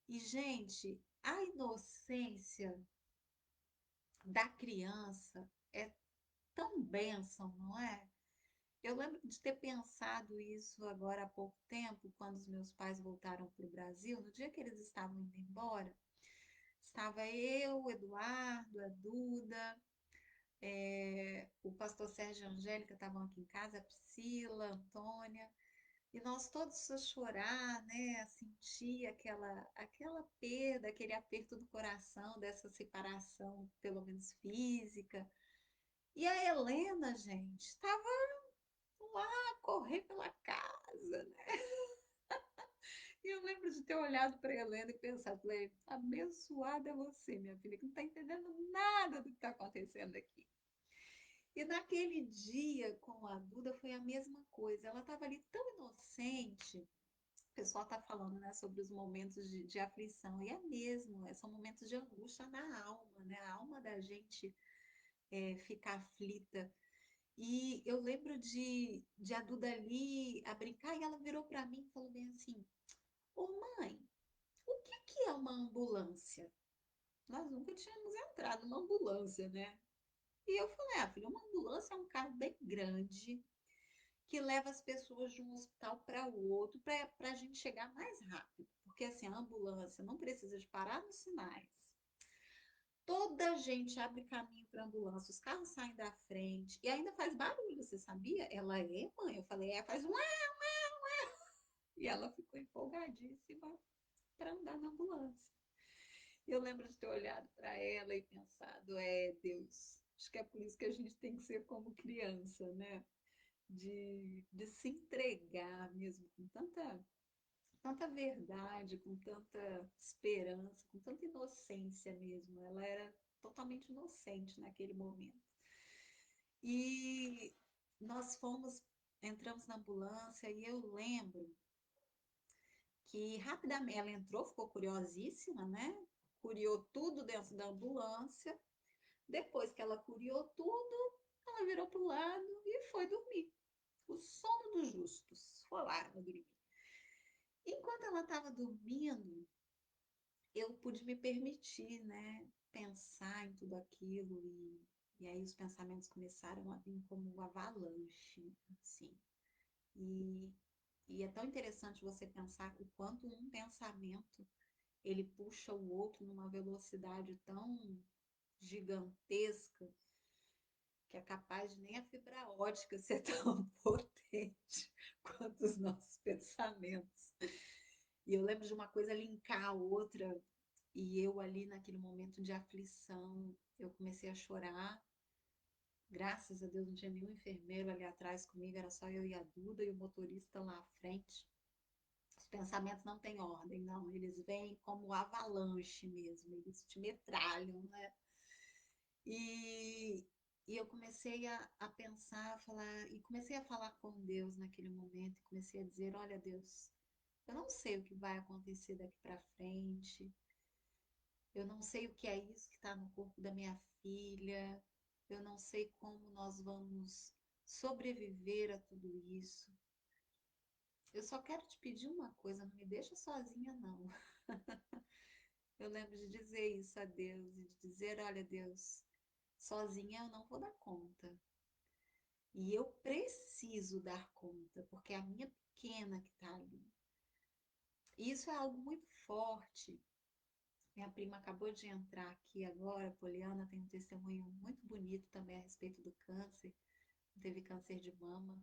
E, gente, a inocência da criança é tão bênção, não é? Eu lembro de ter pensado isso agora há pouco tempo, quando os meus pais voltaram para o Brasil, no dia que eles estavam indo embora, estava eu, o Eduardo, a Duda, o pastor Sérgio e a Angélica estavam aqui em casa, a Priscila, a Antônia, e nós todos a chorar, né, a sentir aquela perda, aquele aperto do coração dessa separação, pelo menos física. E a Helena, gente, estava lá a correr pela casa, né? E eu lembro de ter olhado para a Helena e pensado, falei, abençoada é você, minha filha, que não está entendendo nada do que está acontecendo aqui. E naquele dia com a Duda foi a mesma coisa. Ela estava ali tão inocente. O pessoal está falando, né, sobre os momentos de aflição. E é mesmo, são momentos de angústia na alma, né? A alma da gente ficar aflita. E eu lembro de a Duda ali a brincar e ela virou para mim e falou bem assim: ô mãe, o que que é uma ambulância? Nós nunca tínhamos entrado numa ambulância, né? E eu falei: ah, filha, uma ambulância é um carro bem grande que leva as pessoas de um hospital para o outro para a gente chegar mais rápido. Porque assim, a ambulância não precisa de parar nos sinais. Toda a gente abre caminho para a ambulância, os carros saem da frente e ainda faz barulho, você sabia? Ela é, mãe? Eu falei, faz um. E ela ficou empolgadíssima para andar na ambulância. Eu lembro de ter olhado para ela e pensado, Deus, acho que é por isso que a gente tem que ser como criança, né? De se entregar mesmo com tanta verdade, com tanta esperança, com tanta inocência mesmo. Ela era totalmente inocente naquele momento. E nós entramos na ambulância e eu lembro que rapidamente ela entrou, ficou curiosíssima, né? Curiou tudo dentro da ambulância. Depois que ela curiou tudo, ela virou para o lado e foi dormir. O sono dos justos. Foi lá, ela dormir. Enquanto ela estava dormindo, eu pude me permitir, né, pensar em tudo aquilo e aí os pensamentos começaram a vir como um avalanche, assim. E E é tão interessante você pensar o quanto um pensamento ele puxa o outro numa velocidade tão gigantesca que é capaz de nem a fibra ótica ser tão potente quanto os nossos pensamentos. E eu lembro de uma coisa linkar a outra, e eu ali naquele momento de aflição, eu comecei a chorar. Graças a Deus não tinha nenhum enfermeiro ali atrás comigo, era só eu e a Duda e o motorista lá à frente. Os pensamentos não têm ordem, não, eles vêm como avalanche mesmo, eles te metralham, né? E, e eu comecei a pensar, a falar, e comecei a falar com Deus naquele momento, e comecei a dizer, olha Deus, eu não sei o que vai acontecer daqui para frente, eu não sei o que é isso que está no corpo da minha filha, eu não sei como nós vamos sobreviver a tudo isso. Eu só quero te pedir uma coisa, não me deixa sozinha, não. Eu lembro de dizer isso a Deus e de dizer, olha, Deus, sozinha eu não vou dar conta. E eu preciso dar conta, porque é a minha pequena que está ali. E isso é algo muito forte. Minha prima acabou de entrar aqui agora, Poliana, tem um testemunho muito bonito também a respeito do câncer. Teve câncer de mama.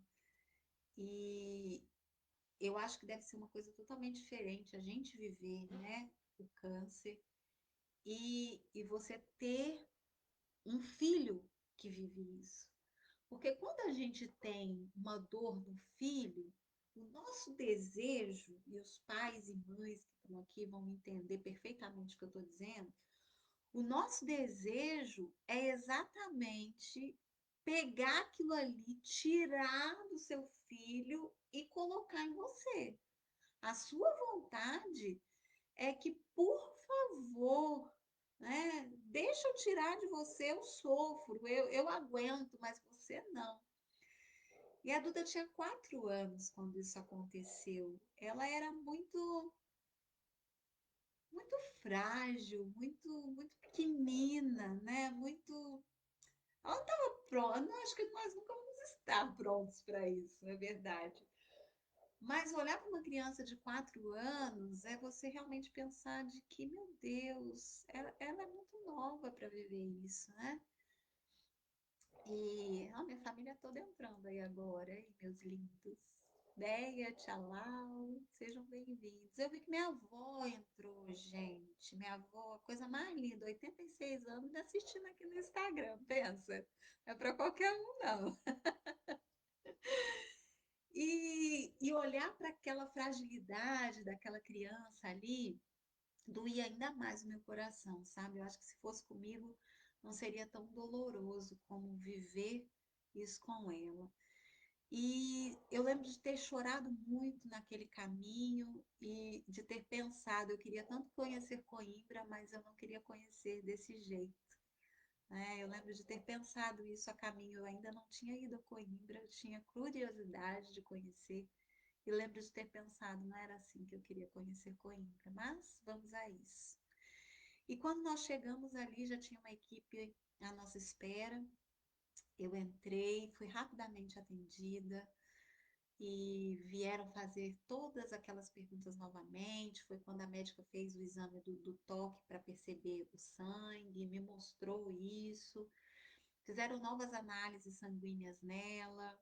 E eu acho que deve ser uma coisa totalmente diferente a gente viver, né, o câncer e você ter um filho que vive isso. Porque quando a gente tem uma dor no filho, o nosso desejo, e os pais e mães que estão aqui vão me entender perfeitamente o que eu estou dizendo, o nosso desejo é exatamente pegar aquilo ali, tirar do seu filho e colocar em você. A sua vontade é que, por favor, né, deixa eu tirar de você, eu sofro, eu aguento, mas você não. E a Duda tinha 4 anos quando isso aconteceu. Ela era muito frágil, muito pequenina, né? Muito. Ela não estava pronta. Não, acho que nós nunca vamos estar prontos para isso, é verdade. Mas olhar para uma criança de 4 anos é você realmente pensar de que, meu Deus, ela é muito nova para viver isso, né? E a minha família toda entrando aí agora, hein, meus lindos. Deia, Tchalau, sejam bem-vindos. Eu vi que minha avó entrou, gente. Minha avó, a coisa mais linda, 86 anos, me assistindo aqui no Instagram, pensa. Não é para qualquer um, não. E olhar para aquela fragilidade daquela criança ali, doía ainda mais o meu coração, sabe? Eu acho que se fosse comigo, não seria tão doloroso como viver isso com ela. E eu lembro de ter chorado muito naquele caminho e de ter pensado, eu queria tanto conhecer Coimbra, mas eu não queria conhecer desse jeito, né? Eu lembro de ter pensado isso a caminho, eu ainda não tinha ido a Coimbra, eu tinha curiosidade de conhecer. E lembro de ter pensado, não era assim que eu queria conhecer Coimbra, mas vamos a isso. E quando nós chegamos ali, já tinha uma equipe à nossa espera. Eu entrei, fui rapidamente atendida e vieram fazer todas aquelas perguntas novamente. Foi quando a médica fez o exame do toque para perceber o sangue, me mostrou isso. Fizeram novas análises sanguíneas nela,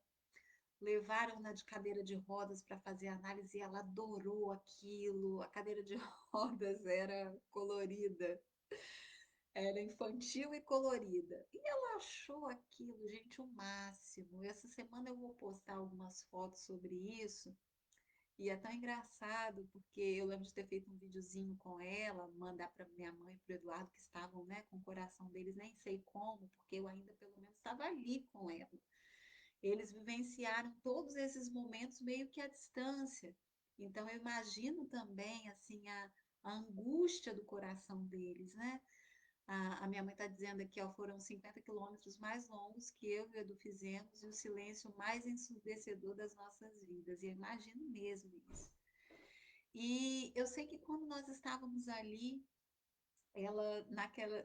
levaram-na de cadeira de rodas para fazer análise e ela adorou aquilo. A cadeira de rodas era colorida, era infantil e colorida. E ela achou aquilo, gente, o máximo. Essa semana eu vou postar algumas fotos sobre isso. E é tão engraçado, porque eu lembro de ter feito um videozinho com ela, mandar para minha mãe e para o Eduardo, que estavam, né, com o coração deles, nem sei como, porque eu ainda pelo menos estava ali com ela. Eles vivenciaram todos esses momentos meio que à distância. Então, eu imagino também, assim, a angústia do coração deles, né? A minha mãe está dizendo aqui, ó, foram 50 quilômetros mais longos que eu e o Edu fizemos e o silêncio mais ensurdecedor das nossas vidas. E eu imagino mesmo isso. E eu sei que quando nós estávamos ali, ela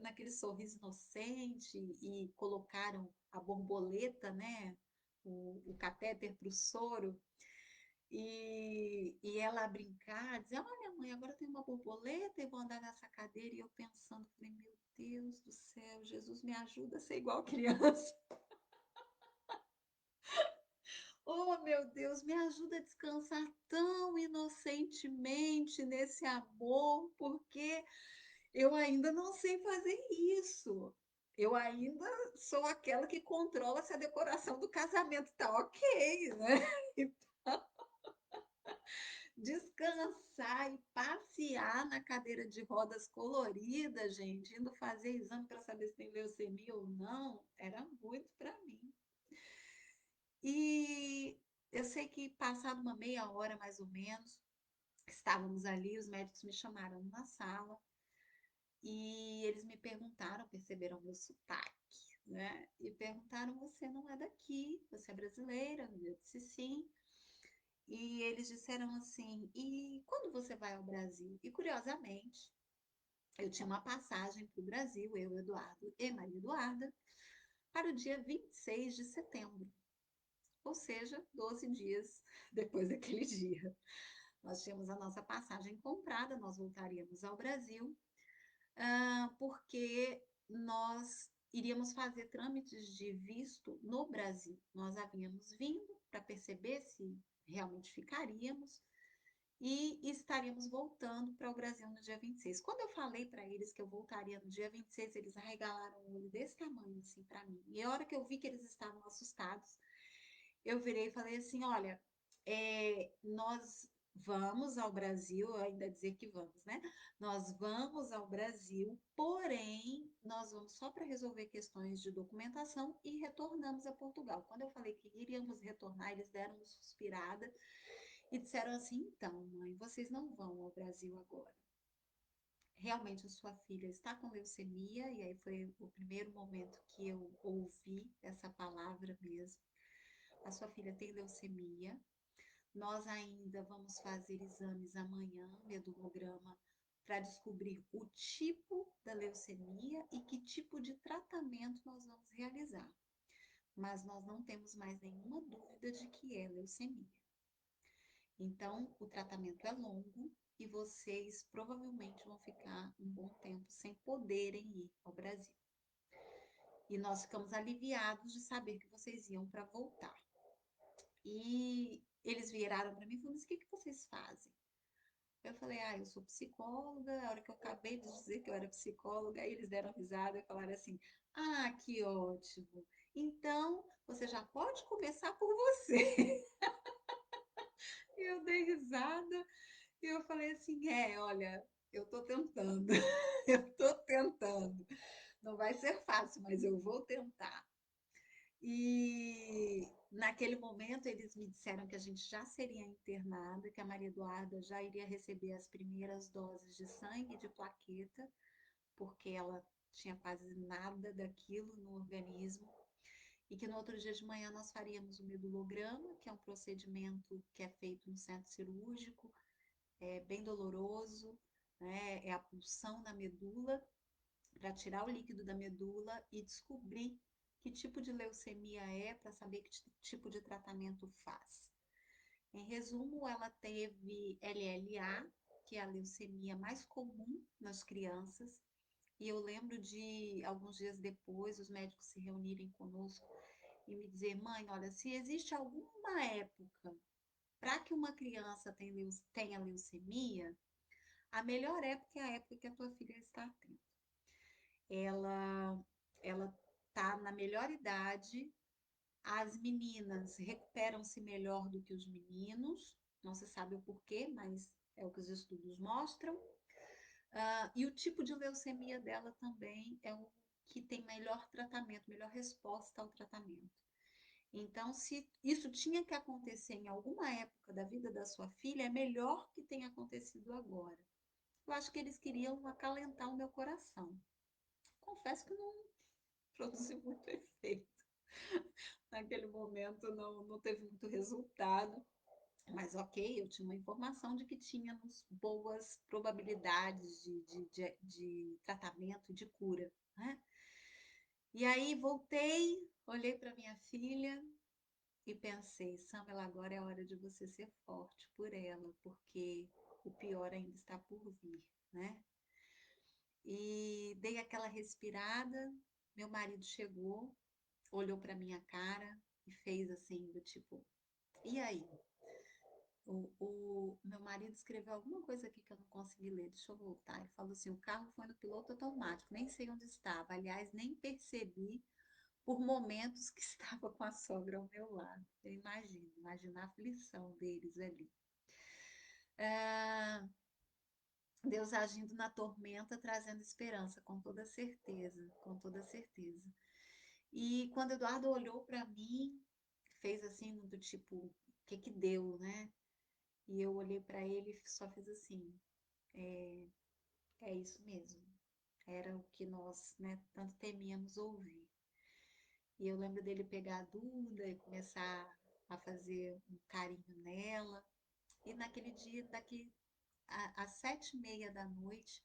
naquele sorriso inocente e colocaram a borboleta, né? O catéter para o soro. E ela a brincar, dizer, olha mãe, agora tem uma borboleta e vou andar nessa cadeira. E eu pensando, falei, meu Deus do céu, Jesus me ajuda a ser igual criança. Oh, meu Deus, me ajuda a descansar tão inocentemente nesse amor, porque eu ainda não sei fazer isso. Eu ainda sou aquela que controla se a decoração do casamento tá ok, né? Descansar e passear na cadeira de rodas colorida, gente, indo fazer exame para saber se tem leucemia ou não, era muito para mim. E eu sei que passado uma meia hora mais ou menos, estávamos ali, os médicos me chamaram na sala e eles me perguntaram, perceberam meu sotaque, né? E perguntaram: você não é daqui, você é brasileira? Eu disse sim. E eles disseram assim: e quando você vai ao Brasil? E curiosamente, eu tinha uma passagem para o Brasil, eu, Eduardo e Maria Eduarda, para o dia 26 de setembro, ou seja, 12 dias depois daquele dia. Nós tínhamos a nossa passagem comprada, nós voltaríamos ao Brasil, porque nós iríamos fazer trâmites de visto no Brasil. Nós havíamos vindo para perceber se realmente ficaríamos e estaríamos voltando para o Brasil no dia 26. Quando eu falei para eles que eu voltaria no dia 26, eles arregalaram o olho desse tamanho assim para mim. E a hora que eu vi que eles estavam assustados, eu virei e falei assim: olha, nós vamos ao Brasil, ainda dizer que vamos, né? Nós vamos ao Brasil, porém, nós vamos só para resolver questões de documentação e retornamos a Portugal. Quando eu falei que iríamos retornar, eles deram uma suspirada e disseram assim: então, mãe, vocês não vão ao Brasil agora. Realmente a sua filha está com leucemia, e aí foi o primeiro momento que eu ouvi essa palavra mesmo. A sua filha tem leucemia. Nós ainda vamos fazer exames amanhã, medulograma, para descobrir o tipo da leucemia e que tipo de tratamento nós vamos realizar. Mas nós não temos mais nenhuma dúvida de que é leucemia. Então, o tratamento é longo e vocês provavelmente vão ficar um bom tempo sem poderem ir ao Brasil. E nós ficamos aliviados de saber que vocês iam para voltar. E eles viraram para mim e falaram: mas o que que vocês fazem? Eu falei: eu sou psicóloga. A hora que eu acabei de dizer que eu era psicóloga, aí eles deram risada e falaram assim: que ótimo. Então, você já pode começar por você. E eu dei risada e eu falei assim: olha, eu tô tentando, eu tô tentando. Não vai ser fácil, mas eu vou tentar. E naquele momento eles me disseram que a gente já seria internada, que a Maria Eduarda já iria receber as primeiras doses de sangue e de plaqueta, porque ela tinha quase nada daquilo no organismo, e que no outro dia de manhã nós faríamos o medulograma, que é um procedimento que é feito no centro cirúrgico, é bem doloroso, né? É a punção na medula para tirar o líquido da medula e descobrir que tipo de leucemia é, para saber que tipo de tratamento faz. Em resumo, ela teve LLA, que é a leucemia mais comum nas crianças, e eu lembro de alguns dias depois os médicos se reunirem conosco e me dizer: mãe, olha, se existe alguma época para que uma criança tenha leucemia, a melhor época é a época que a tua filha está tendo. Ela ela tá na melhor idade, as meninas recuperam-se melhor do que os meninos, não se sabe o porquê, mas é o que os estudos mostram. E o tipo de leucemia dela também é o que tem melhor tratamento, melhor resposta ao tratamento. Então, se isso tinha que acontecer em alguma época da vida da sua filha, é melhor que tenha acontecido agora. Eu acho que eles queriam acalentar o meu coração. Confesso que não produziu muito efeito. Naquele momento não teve muito resultado, mas ok, eu tinha uma informação de que tínhamos boas probabilidades de tratamento, de cura, né? E aí voltei, olhei para minha filha e pensei, Samela, agora é a hora de você ser forte por ela, porque o pior ainda está por vir, né? E dei aquela respirada, meu marido chegou, olhou para minha cara e fez assim, do tipo, e aí? O meu marido escreveu alguma coisa aqui que eu não consegui ler, deixa eu voltar. Ele falou assim: o carro foi no piloto automático, nem sei onde estava. Aliás, nem percebi por momentos que estava com a sogra ao meu lado. Eu imagino a aflição deles ali. Ah, Deus agindo na tormenta, trazendo esperança, com toda certeza, com toda certeza. E quando Eduardo olhou para mim, fez assim, do tipo, o que que deu, né? E eu olhei para ele e só fiz assim, é isso mesmo. Era o que nós, né, tanto temíamos ouvir. E eu lembro dele pegar a Duda e começar a fazer um carinho nela. E naquele dia, às 7h30 da noite,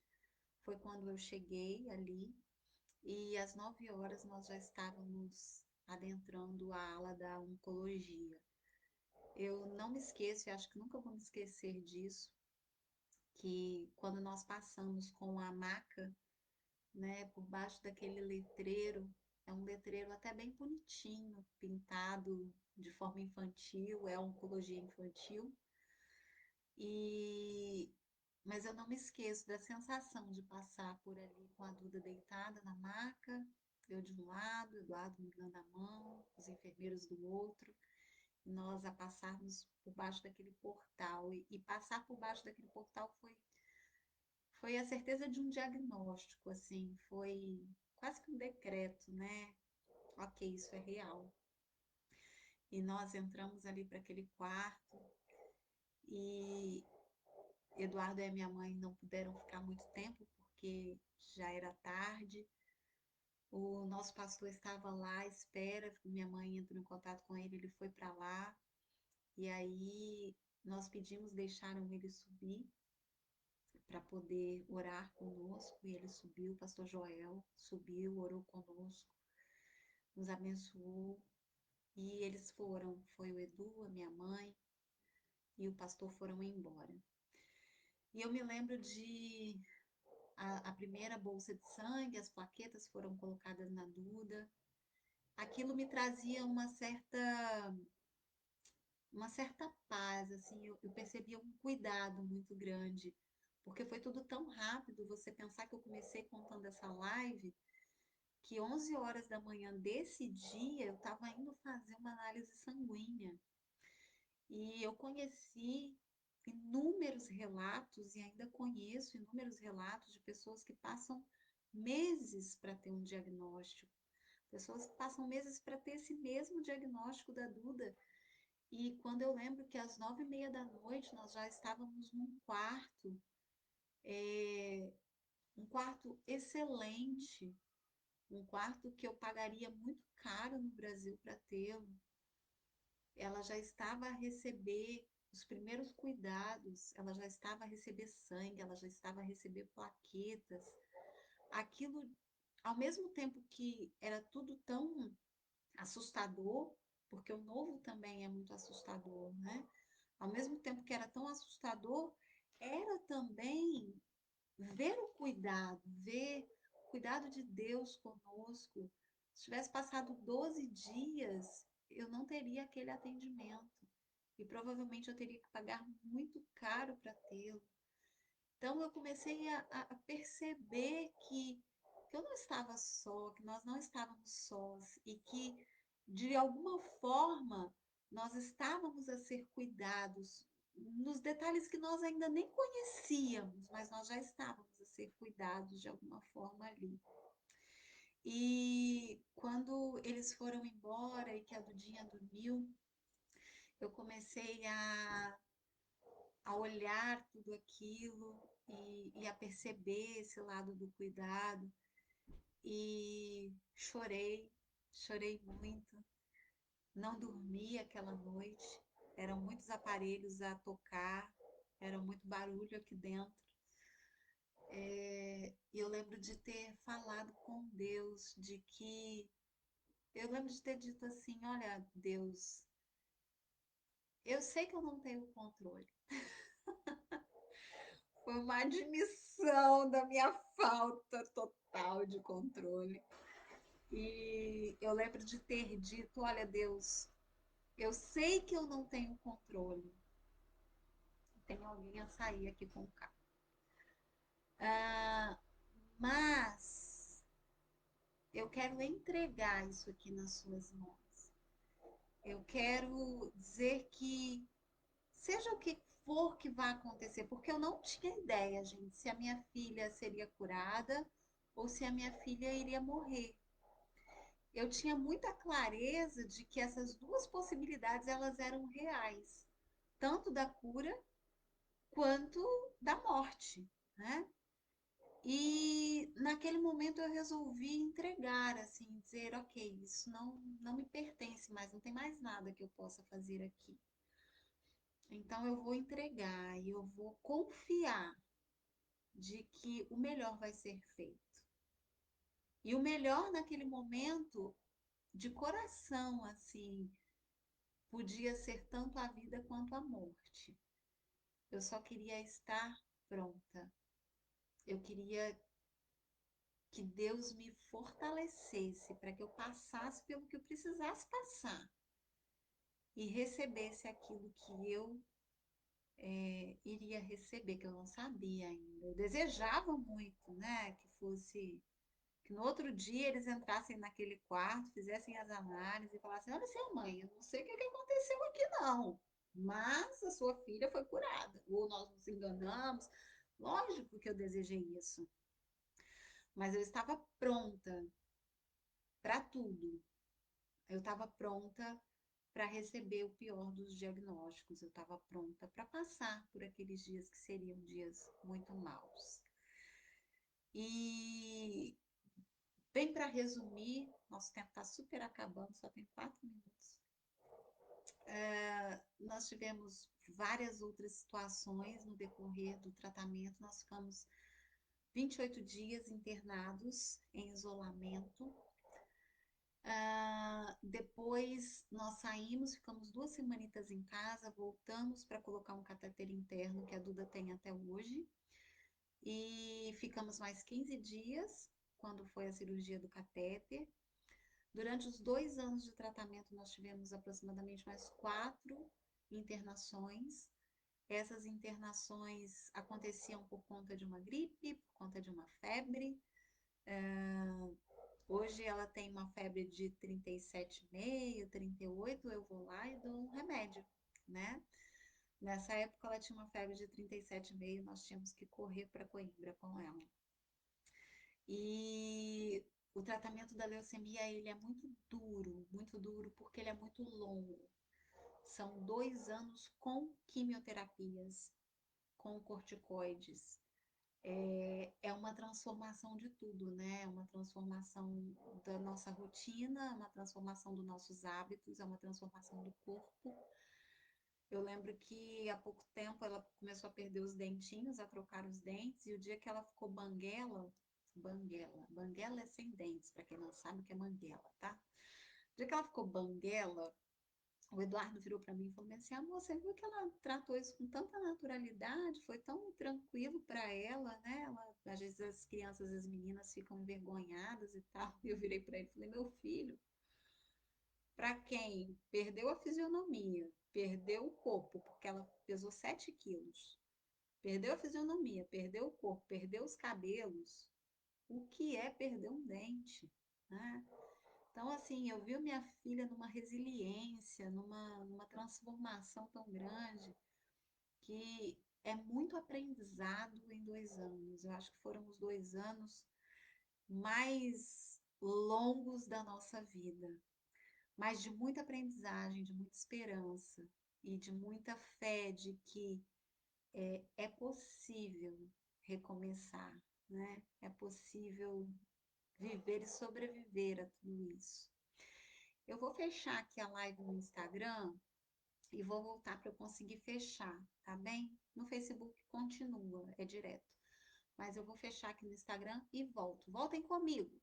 foi quando eu cheguei ali. E às 9 horas nós já estávamos adentrando a ala da oncologia. Eu não me esqueço, e acho que nunca vou me esquecer disso, que quando nós passamos com a maca, né, por baixo daquele letreiro, é um letreiro até bem bonitinho, pintado de forma infantil, é oncologia infantil. E mas eu não me esqueço da sensação de passar por ali com a Duda deitada na maca, eu de um lado, Eduardo me dando a mão, os enfermeiros do outro, e nós a passarmos por baixo daquele portal. E passar por baixo daquele portal foi a certeza de um diagnóstico, assim, foi quase que um decreto, né? Ok, isso é real. E nós entramos ali para aquele quarto e Eduardo e a minha mãe não puderam ficar muito tempo porque já era tarde. O nosso pastor estava lá à espera, minha mãe entrou em contato com ele, ele foi para lá e aí nós pedimos, deixaram ele subir para poder orar conosco, e ele subiu, o pastor Joel subiu, orou conosco, nos abençoou, e eles foram, foi o Edu, a minha mãe e o pastor foram embora. E eu me lembro de a primeira bolsa de sangue, as plaquetas foram colocadas na Duda. Aquilo me trazia uma certa paz, assim, eu percebia um cuidado muito grande, porque foi tudo tão rápido. Você pensar que eu comecei contando essa live, que 11 horas da manhã desse dia eu estava indo fazer uma análise sanguínea. E eu conheci inúmeros relatos, e ainda conheço inúmeros relatos de pessoas que passam meses para ter um diagnóstico, pessoas que passam meses para ter esse mesmo diagnóstico da Duda. E quando eu lembro que às 9h30 da noite nós já estávamos num quarto, um quarto excelente, um quarto que eu pagaria muito caro no Brasil para tê-lo. Ela já estava a receber os primeiros cuidados, ela já estava a receber sangue, ela já estava a receber plaquetas. Aquilo, ao mesmo tempo que era tudo tão assustador, porque o novo também é muito assustador, né? Ao mesmo tempo que era tão assustador, era também ver o cuidado, ver o cuidado de Deus conosco. Se tivesse passado 12 dias, eu não teria aquele atendimento. E provavelmente eu teria que pagar muito caro para tê-lo. Então eu comecei a perceber que eu não estava só, que nós não estávamos sós e que, de alguma forma, nós estávamos a ser cuidados nos detalhes que nós ainda nem conhecíamos, mas nós já estávamos a ser cuidados de alguma forma ali. E quando eles foram embora e que a Dudinha dormiu, eu comecei a olhar tudo aquilo e a perceber esse lado do cuidado. E chorei, chorei muito, não dormi aquela noite, eram muitos aparelhos a tocar, era muito barulho aqui dentro. E eu lembro de ter falado com Deus, eu lembro de ter dito assim, olha, Deus, eu sei que eu não tenho controle. Foi uma admissão da minha falta total de controle. E eu lembro de ter dito: olha, Deus, eu sei que eu não tenho controle. Tem alguém a sair aqui com o carro. Ah, mas eu quero entregar isso aqui nas suas mãos. Eu quero dizer que, seja o que for que vai acontecer, porque eu não tinha ideia, gente, se a minha filha seria curada ou se a minha filha iria morrer. Eu tinha muita clareza de que essas duas possibilidades elas eram reais, tanto da cura quanto da morte, né? E naquele momento eu resolvi entregar, assim, dizer, ok, isso não me pertence mais, não tem mais nada que eu possa fazer aqui. Então eu vou entregar e eu vou confiar de que o melhor vai ser feito. E o melhor naquele momento, de coração, assim, podia ser tanto a vida quanto a morte. Eu só queria estar pronta. Eu queria que Deus me fortalecesse para que eu passasse pelo que eu precisasse passar e recebesse aquilo que eu iria receber, que eu não sabia ainda. Eu desejava muito, né, que fosse, que no outro dia eles entrassem naquele quarto, fizessem as análises e falassem: olha, sua mãe, eu não sei o que aconteceu aqui, não, mas a sua filha foi curada, ou nós nos enganamos. Lógico que eu desejei isso, mas eu estava pronta para tudo. Eu estava pronta para receber o pior dos diagnósticos. Eu estava pronta para passar por aqueles dias que seriam dias muito maus. E, bem para resumir, nosso tempo está super acabando, só tem 4 minutos. Nós tivemos várias outras situações no decorrer do tratamento. Nós ficamos 28 dias internados em isolamento. Depois nós saímos, ficamos 2 semanitas em casa, voltamos para colocar um catéter interno que a Duda tem até hoje. E ficamos mais 15 dias, quando foi a cirurgia do catéter. Durante os 2 anos de tratamento, nós tivemos aproximadamente mais 4 internações. Essas internações aconteciam por conta de uma gripe, por conta de uma febre. Hoje ela tem uma febre de 37,5, 38, eu vou lá e dou um remédio, né? Nessa época ela tinha uma febre de 37,5, nós tínhamos que correr para Coimbra com ela. E o tratamento da leucemia, ele é muito duro, porque ele é muito longo. São 2 anos com quimioterapias, com corticoides. É uma transformação de tudo, né? É uma transformação da nossa rotina, é uma transformação dos nossos hábitos, é uma transformação do corpo. Eu lembro que há pouco tempo ela começou a perder os dentinhos, a trocar os dentes, e o dia que ela ficou banguela é sem dentes, para quem não sabe o que é banguela, tá? O dia que ela ficou banguela, o Eduardo virou para mim e falou assim: amor, você viu que ela tratou isso com tanta naturalidade, foi tão tranquilo para ela, né? Às vezes as crianças, as meninas ficam envergonhadas e tal. E eu virei para ele e falei: meu filho, para quem perdeu a fisionomia, perdeu o corpo, porque ela pesou 7 quilos, perdeu a fisionomia, perdeu o corpo, perdeu os cabelos, o que é perder um dente, né? Então, assim, eu vi minha filha numa resiliência, numa transformação tão grande, que é muito aprendizado em 2 anos. Eu acho que foram os 2 anos mais longos da nossa vida, mas de muita aprendizagem, de muita esperança e de muita fé de que é possível recomeçar, né? É possível viver e sobreviver a tudo isso. Eu vou fechar aqui a live no Instagram e vou voltar para eu conseguir fechar, tá bem? No Facebook continua, é direto. Mas eu vou fechar aqui no Instagram e volto. Voltem comigo.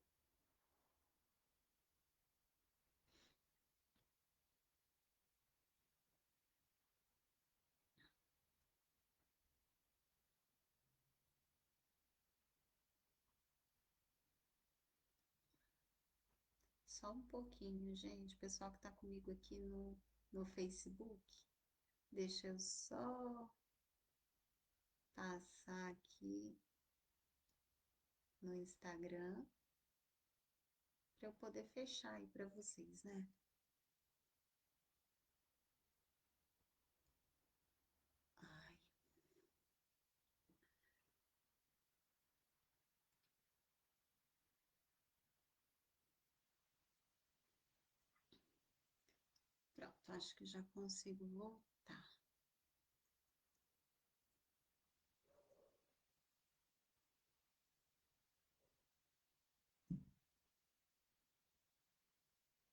Só um pouquinho, gente. O pessoal que está comigo aqui no Facebook, deixa eu só passar aqui no Instagram para eu poder fechar aí para vocês, né? Ai, pronto, acho que já consigo voltar.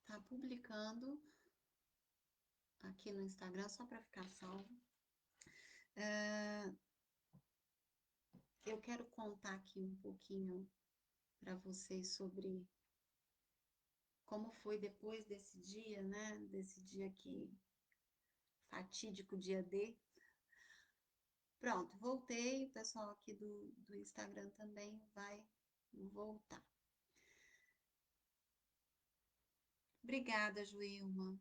Tá publicando aqui no Instagram só para ficar salvo. Eu quero contar aqui um pouquinho para vocês sobre como foi depois desse dia, né? Desse dia que fatídico dia D. Pronto, voltei. O pessoal aqui do Instagram também vai voltar. Obrigada, Joilma.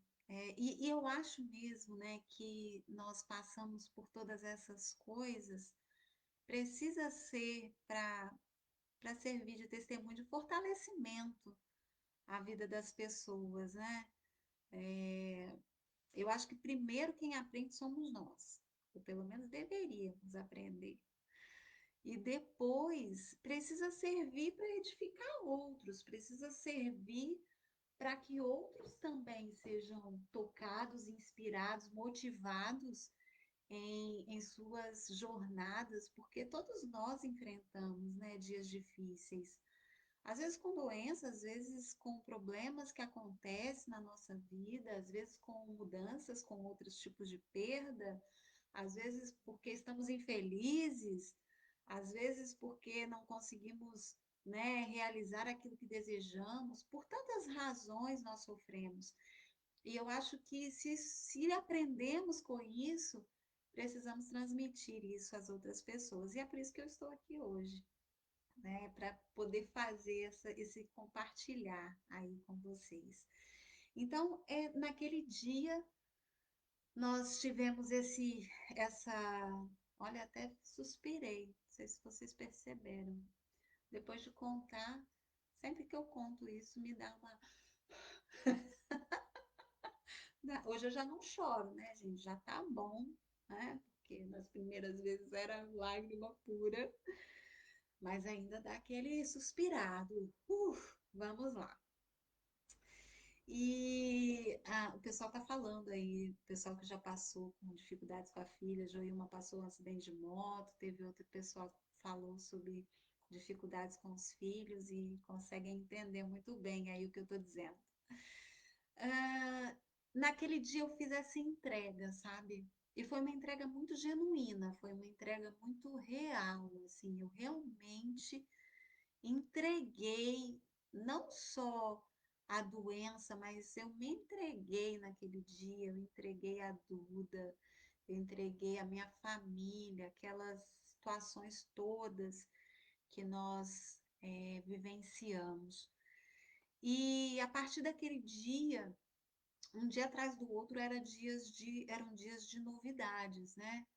E eu acho mesmo, né, que nós passamos por todas essas coisas, precisa ser para servir de testemunho de fortalecimento à vida das pessoas, né? Eu acho que primeiro quem aprende somos nós, ou pelo menos deveríamos aprender. E depois precisa servir para edificar outros, precisa servir para que outros também sejam tocados, inspirados, motivados em suas jornadas, porque todos nós enfrentamos, né, dias difíceis. Às vezes com doenças, às vezes com problemas que acontecem na nossa vida, às vezes com mudanças, com outros tipos de perda, às vezes porque estamos infelizes, às vezes porque não conseguimos, né, realizar aquilo que desejamos. Por tantas razões nós sofremos. E eu acho que se aprendemos com isso, precisamos transmitir isso às outras pessoas. E é por isso que eu estou aqui hoje, né, para poder fazer esse compartilhar aí com vocês. Então, naquele dia, nós tivemos olha, até suspirei, não sei se vocês perceberam. Depois de contar, sempre que eu conto isso, me dá uma. Hoje eu já não choro, né, gente? Já tá bom, né? Porque nas primeiras vezes era lágrima pura, mas ainda dá aquele suspirado. Vamos lá. E o pessoal tá falando aí, o pessoal que já passou com dificuldades com a filha, Joilma passou um acidente de moto, teve outro pessoal que falou sobre dificuldades com os filhos e conseguem entender muito bem aí o que eu estou dizendo. Ah, naquele dia eu fiz essa entrega, sabe? E foi uma entrega muito genuína, foi uma entrega muito real, assim, eu realmente entreguei não só a doença, mas eu me entreguei naquele dia, eu entreguei a Duda, eu entreguei a minha família, aquelas situações todas que nós vivenciamos. E a partir daquele dia, um dia atrás do outro, eram dias de novidades, né?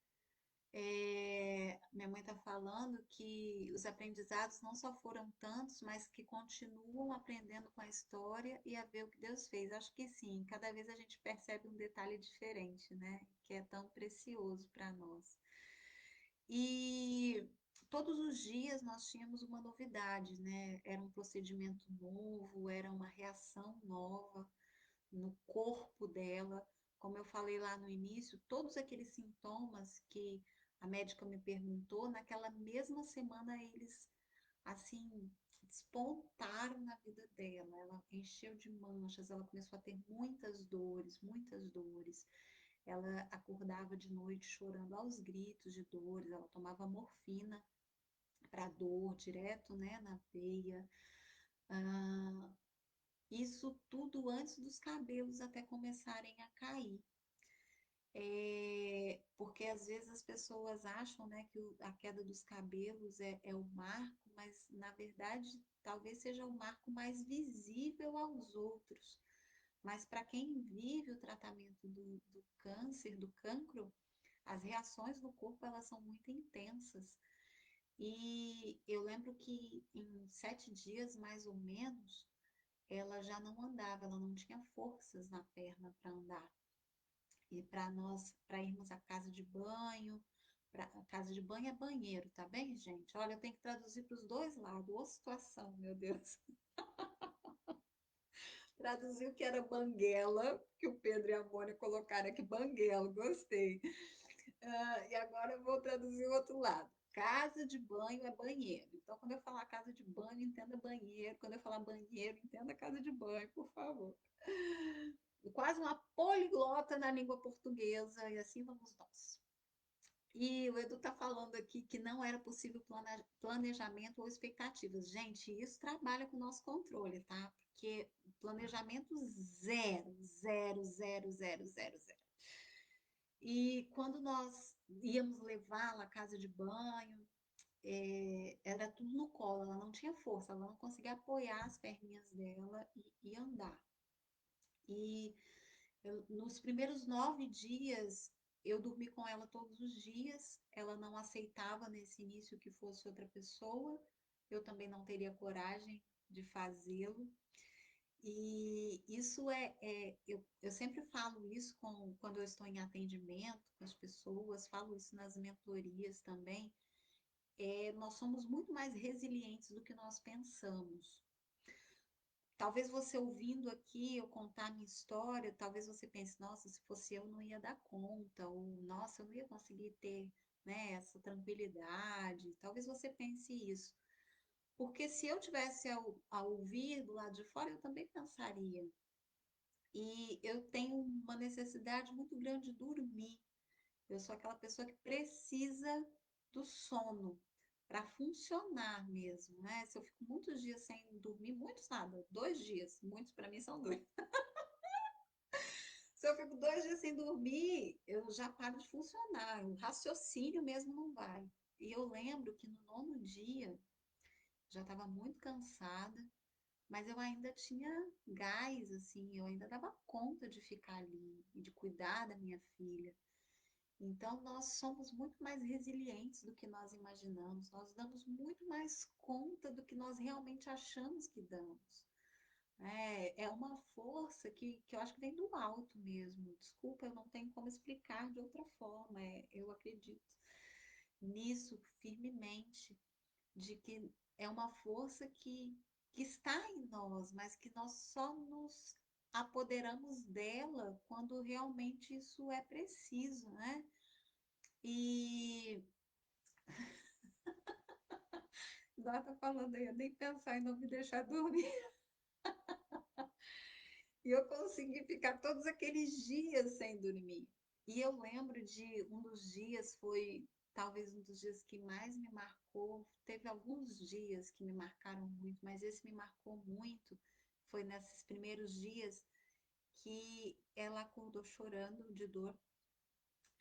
Minha mãe está falando que os aprendizados não só foram tantos, mas que continuam aprendendo com a história e a ver o que Deus fez. Acho que sim, cada vez a gente percebe um detalhe diferente, né? Que é tão precioso para nós. E todos os dias nós tínhamos uma novidade, né? Era um procedimento novo, era uma reação nova no corpo dela. Como eu falei lá no início, todos aqueles sintomas que a médica me perguntou, naquela mesma semana eles, assim, despontaram na vida dela. Ela encheu de manchas, ela começou a ter muitas dores, muitas dores. Ela acordava de noite chorando aos gritos de dores, ela tomava morfina para dor direto, né, na veia. Ah, isso tudo antes dos cabelos até começarem a cair. Porque às vezes as pessoas acham, né, que a queda dos cabelos é o marco, mas na verdade talvez seja o marco mais visível aos outros. Mas para quem vive o tratamento do câncer, do cancro, as reações no corpo elas são muito intensas. E eu lembro que em 7 dias, mais ou menos, ela já não andava, ela não tinha forças na perna para andar. E para irmos à casa de banho, a casa de banho é banheiro, tá bem, gente? Olha, eu tenho que traduzir para os dois lados. Ô, situação, meu Deus. Traduzir o que era banguela, que o Pedro e a Mônica colocaram aqui, banguela, gostei. E agora eu vou traduzir o outro lado. Casa de banho é banheiro. Então, quando eu falar casa de banho, entenda banheiro. Quando eu falar banheiro, entenda casa de banho, por favor. Quase uma poliglota na língua portuguesa, e assim vamos nós. E o Edu está falando aqui que não era possível planejamento ou expectativas. Gente, isso trabalha com o nosso controle, tá? Porque planejamento zero, zero, zero, zero, zero, zero. E quando nós íamos levá-la à casa de banho, era tudo no colo, ela não tinha força, ela não conseguia apoiar as perninhas dela e andar. E nos primeiros 9 dias, eu dormi com ela todos os dias. Ela não aceitava nesse início que fosse outra pessoa. Eu também não teria coragem de fazê-lo. E isso eu sempre falo isso quando eu estou em atendimento com as pessoas, falo isso nas mentorias também. Nós somos muito mais resilientes do que nós pensamos. Talvez você ouvindo aqui eu contar a minha história, talvez você pense, nossa, se fosse eu não ia dar conta, ou nossa, eu não ia conseguir ter, né, essa tranquilidade. Talvez você pense isso. Porque se eu tivesse a ouvir do lado de fora, eu também pensaria. E eu tenho uma necessidade muito grande de dormir. Eu sou aquela pessoa que precisa do sono para funcionar mesmo, né? Se eu fico muitos dias sem dormir, muitos nada, 2 dias, muitos para mim são dois. Se eu fico 2 dias sem dormir, eu já paro de funcionar, o raciocínio mesmo não vai. E eu lembro que no 9º dia, já estava muito cansada, mas eu ainda tinha gás, assim, eu ainda dava conta de ficar ali e de cuidar da minha filha. Então, nós somos muito mais resilientes do que nós imaginamos, nós damos muito mais conta do que nós realmente achamos que damos. É uma força que eu acho que vem do alto mesmo. Desculpa, eu não tenho como explicar de outra forma. Eu acredito nisso firmemente, de que é uma força que está em nós, mas que nós só nos apoderamos dela quando realmente isso é preciso, né? E Dó tá falando aí, eu nem pensar em não me deixar dormir. E eu consegui ficar todos aqueles dias sem dormir. E eu lembro de um dos dias, foi talvez um dos dias que mais me marcou. Teve alguns dias que me marcaram muito, mas esse me marcou muito. Foi nesses primeiros dias que ela acordou chorando de dor.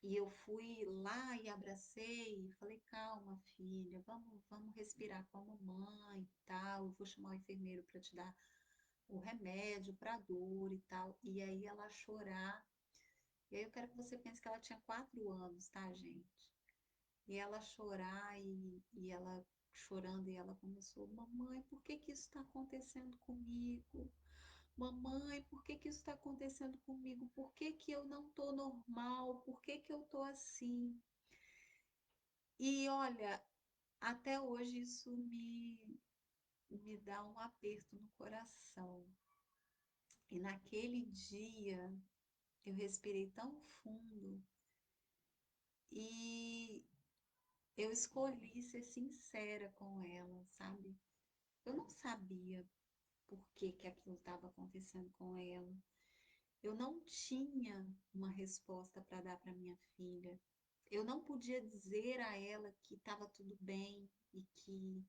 E eu fui lá e abracei e falei, calma, filha, vamos respirar com a mamãe e tal. Eu vou chamar o enfermeiro para te dar o remédio para dor e tal. E aí ela chorar. E aí eu quero que você pense que ela tinha 4 anos, tá, gente? E ela chorar e ela chorando e ela começou, mamãe, por que que isso está acontecendo comigo? Mamãe, por que que isso está acontecendo comigo? Por que que eu não tô normal? Por que que eu tô assim? E olha, até hoje isso me dá um aperto no coração. E naquele dia eu respirei tão fundo e eu escolhi ser sincera com ela, sabe? Eu não sabia por que que aquilo estava acontecendo com ela. Eu não tinha uma resposta para dar para minha filha. Eu não podia dizer a ela que estava tudo bem e que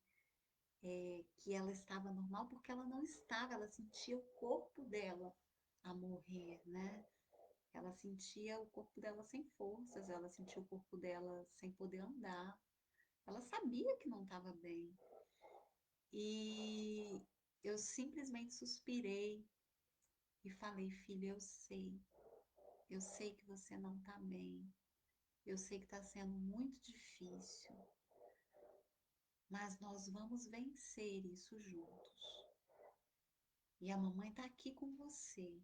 ela estava normal, porque ela não estava, ela sentia o corpo dela a morrer, né? Ela sentia o corpo dela sem forças, ela sentia o corpo dela sem poder andar. Ela sabia que não estava bem. E eu simplesmente suspirei e falei: filha, eu sei que você não está bem, eu sei que está sendo muito difícil, mas nós vamos vencer isso juntos. E a mamãe está aqui com você.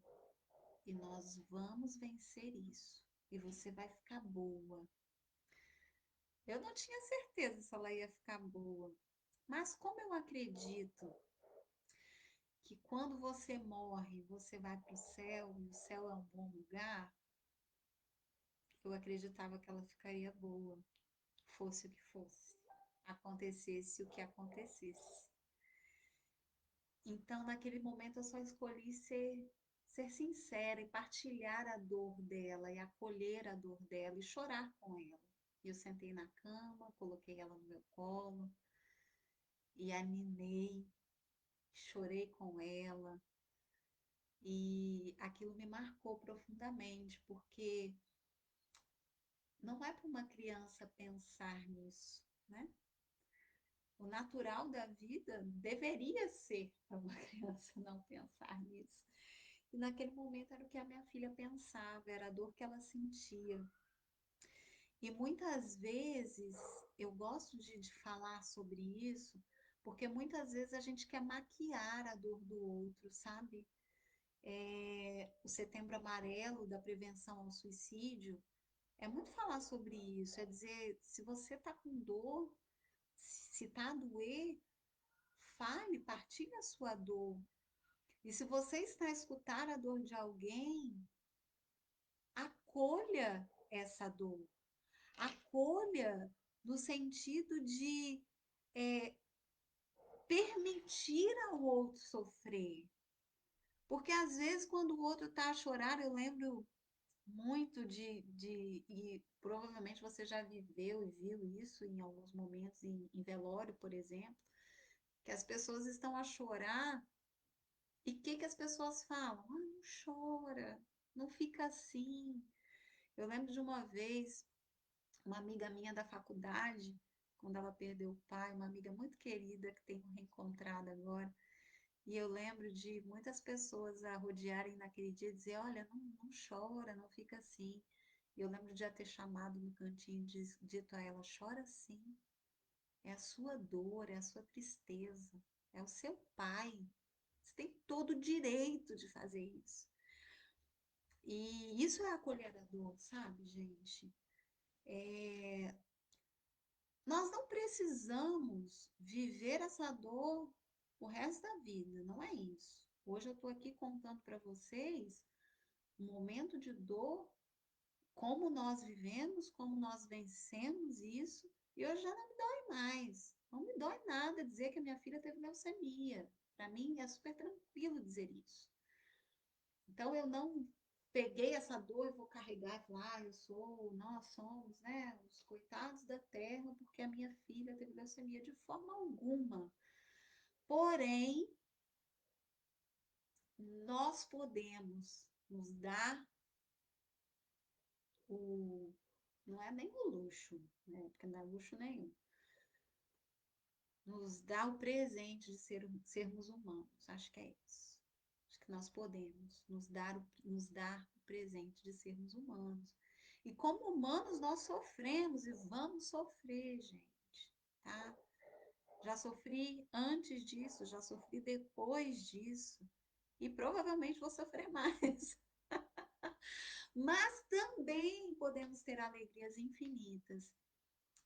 E nós vamos vencer isso. E você vai ficar boa. Eu não tinha certeza se ela ia ficar boa. Mas como eu acredito que quando você morre, você vai para o céu, e o céu é um bom lugar, eu acreditava que ela ficaria boa, fosse o que fosse, acontecesse o que acontecesse. Então, naquele momento, eu só escolhi ser sincera e partilhar a dor dela, e acolher a dor dela, e chorar com ela. Eu sentei na cama, coloquei ela no meu colo, e a ninei, chorei com ela, e aquilo me marcou profundamente, porque não é para uma criança pensar nisso, né? O natural da vida deveria ser para uma criança não pensar nisso. E naquele momento era o que a minha filha pensava, era a dor que ela sentia. E muitas vezes eu gosto de falar sobre isso, porque muitas vezes a gente quer maquiar a dor do outro, sabe? O Setembro Amarelo da prevenção ao suicídio é muito falar sobre isso, é dizer, se você está com dor, se está a doer, fale, partilhe a sua dor. E se você está a escutar a dor de alguém, acolha essa dor. Acolha no sentido de é, permitir ao outro sofrer. Porque às vezes, quando o outro está a chorar, eu lembro muito e provavelmente você já viveu e viu isso em alguns momentos, em velório, por exemplo, que as pessoas estão a chorar e o que, que as pessoas falam? Ah, não chora, não fica assim. Eu lembro de uma vez, uma amiga minha da faculdade, quando ela perdeu o pai, uma amiga muito querida que tenho reencontrado agora, e eu lembro de muitas pessoas a rodearem naquele dia e dizer, olha, não chora, não fica assim. E eu lembro de já ter chamado no cantinho e dito a ela, chora sim, é a sua dor, é a sua tristeza, é o seu pai. Você tem todo o direito de fazer isso. E isso é acolher a dor, sabe, gente? Nós não precisamos viver essa dor o resto da vida, não é isso. Hoje eu estou aqui contando para vocês um momento de dor, como nós vivemos, como nós vencemos isso, e hoje já não me dói mais. Não me dói nada dizer que a minha filha teve leucemia. Para mim é super tranquilo dizer isso. Então eu não peguei essa dor e vou carregar e falar, nós somos, né, os coitados da terra, porque a minha filha teve leucemia de forma alguma. Porém, nós podemos nos dar o, não é nem o luxo, né, porque não é luxo nenhum, nos dar o presente de sermos humanos, acho que é isso. Acho que nós podemos nos dar o presente de sermos humanos. E como humanos nós sofremos e vamos sofrer, gente, tá? Já sofri antes disso, já sofri depois disso e provavelmente vou sofrer mais. Mas também podemos ter alegrias infinitas.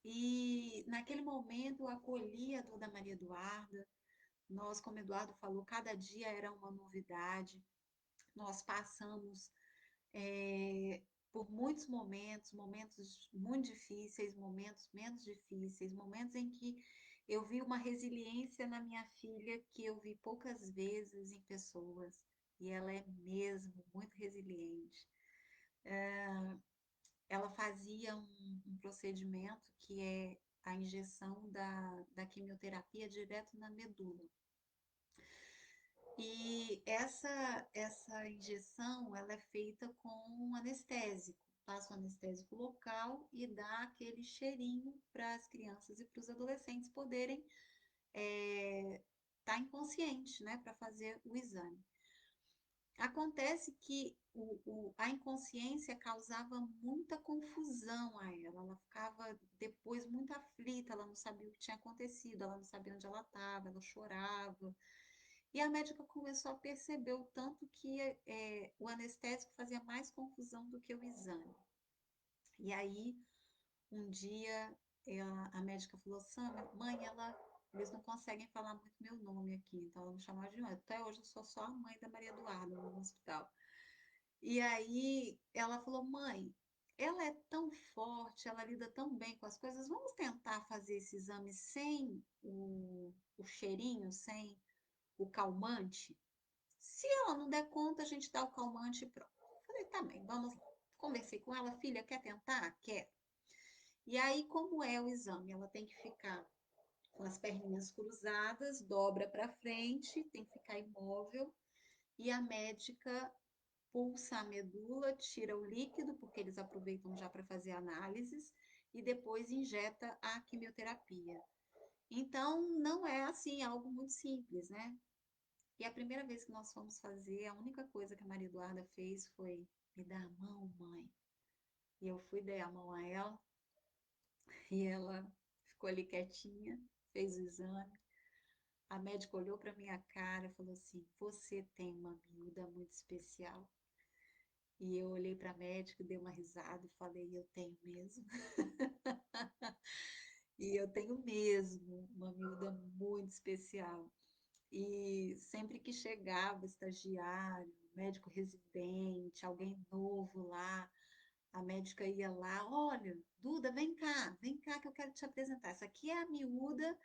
E naquele momento eu acolhi a dor da Maria Eduarda. Nós, como Eduardo falou, cada dia era uma novidade. Nós passamos por muitos momentos, momentos muito difíceis, momentos menos difíceis, momentos em que eu vi uma resiliência na minha filha que eu vi poucas vezes em pessoas, e ela é mesmo muito resiliente. Ela fazia um procedimento que é a injeção da quimioterapia direto na medula. E essa injeção, ela é feita com um anestésico. Passa o anestésico local e dá aquele cheirinho para as crianças e para os adolescentes poderem estar inconscientes, né, para fazer o exame. Acontece que a inconsciência causava muita confusão a ela. Ela ficava depois muito aflita, ela não sabia o que tinha acontecido, ela não sabia onde ela estava, ela chorava. E a médica começou a perceber o tanto que o anestésico fazia mais confusão do que o exame. E aí, um dia, a médica falou, Sâmia, mãe, eles não conseguem falar muito meu nome aqui, então ela me chamava de mãe. Até hoje eu sou só a mãe da Maria Eduarda no hospital. E aí ela falou, mãe, ela é tão forte, ela lida tão bem com as coisas, vamos tentar fazer esse exame sem o cheirinho, sem o calmante? Se ela não der conta, a gente dá o calmante e pronto. Falei, tá bem, vamos lá. Conversei com ela, filha, quer tentar? Quer. E aí, como é o exame? Ela tem que ficar com as perninhas cruzadas, dobra para frente, tem que ficar imóvel, e a médica pulsa a medula, tira o líquido, porque eles aproveitam já para fazer análises, e depois injeta a quimioterapia. Então, não é assim algo muito simples, né? E a primeira vez que nós fomos fazer, a única coisa que a Maria Eduarda fez foi me dar a mão, mãe. E eu fui, dei a mão a ela, e ela ficou ali quietinha, fez o exame. A médica olhou para minha cara e falou assim: Você tem uma miúda muito especial. E eu olhei para a médica, dei uma risada e falei: Eu tenho mesmo. E eu tenho mesmo uma miúda muito especial. E sempre que chegava estagiário, médico residente, alguém novo lá, a médica ia lá, olha, Duda, vem cá que eu quero te apresentar. Essa aqui é a miúda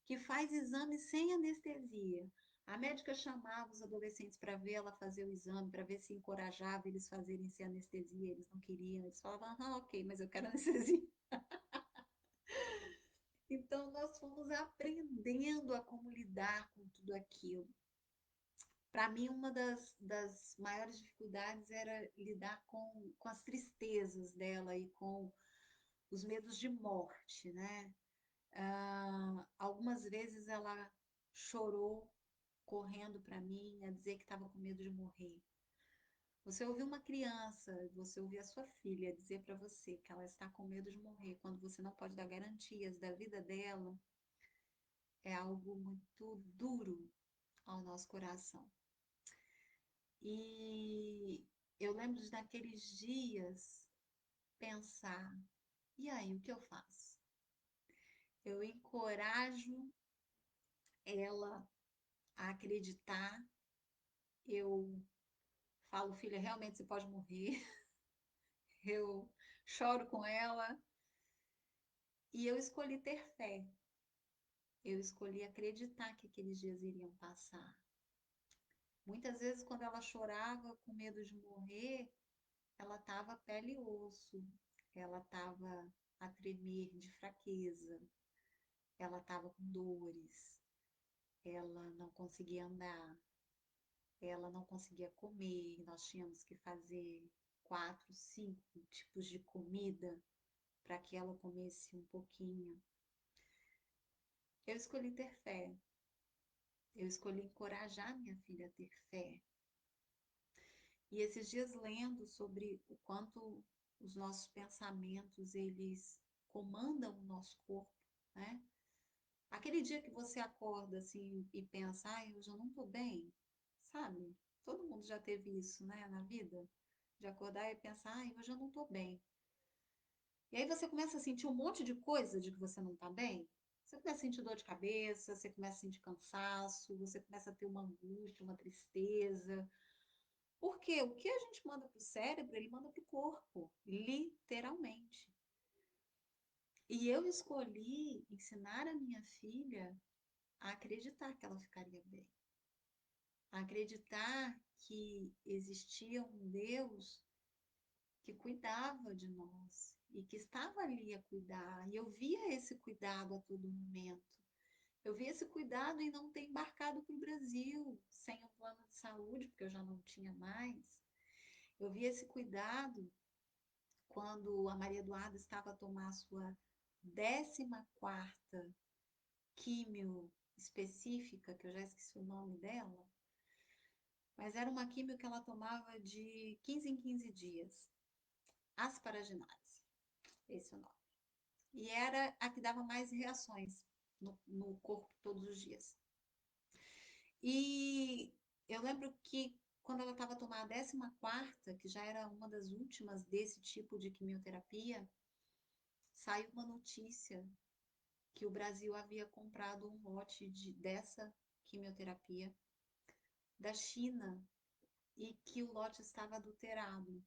que faz exame sem anestesia. A médica chamava os adolescentes para ver ela fazer o exame, para ver se encorajava eles fazerem sem anestesia. Eles não queriam, eles falavam, ah, ok, mas eu quero anestesia. Então, nós fomos aprendendo a como lidar com tudo aquilo. Para mim, uma das maiores dificuldades era lidar com as tristezas dela e com os medos de morte, né? Algumas vezes ela chorou correndo para mim a dizer que estava com medo de morrer. Você ouviu uma criança, você ouviu a sua filha dizer para você que ela está com medo de morrer quando você não pode dar garantias da vida dela, é algo muito duro ao nosso coração. E eu lembro de naqueles dias pensar, e aí, o que eu faço? Eu encorajo ela a acreditar, eu falo, filha, realmente você pode morrer, eu choro com ela, e eu escolhi ter fé, eu escolhi acreditar que aqueles dias iriam passar. Muitas vezes, quando ela chorava com medo de morrer, ela estava pele e osso, ela estava a tremer de fraqueza, ela estava com dores, ela não conseguia andar, ela não conseguia comer, nós tínhamos que fazer 4, 5 tipos de comida para que ela comesse um pouquinho. Eu escolhi ter fé, eu escolhi encorajar minha filha a ter fé. E esses dias lendo sobre o quanto os nossos pensamentos, eles comandam o nosso corpo, né? Aquele dia que você acorda assim e pensa, ai, hoje eu não tô bem, sabe? Todo mundo já teve isso, né, na vida? De acordar e pensar, ai, hoje eu não tô bem. E aí você começa a sentir um monte de coisa de que você não tá bem. Você começa a sentir dor de cabeça, você começa a sentir cansaço, você começa a ter uma angústia, uma tristeza. Porque o que a gente manda para o cérebro, ele manda para o corpo, literalmente. E eu escolhi ensinar a minha filha a acreditar que ela ficaria bem, a acreditar que existia um Deus que cuidava de nós e que estava ali a cuidar. E eu via esse cuidado a todo momento. Eu vi esse cuidado em não ter embarcado para o Brasil sem saúde, porque eu já não tinha mais. Eu vi esse cuidado quando a Maria Eduarda estava a tomar a sua 14ª químio específica, que eu já esqueci o nome dela, mas era uma químio que ela tomava de 15 em 15 dias, asparaginase, esse é o nome. E era a que dava mais reações no corpo todos os dias. E eu lembro que quando ela estava a tomar a 14ª, que já era uma das últimas desse tipo de quimioterapia, saiu uma notícia que o Brasil havia comprado um lote dessa quimioterapia da China e que o lote estava adulterado.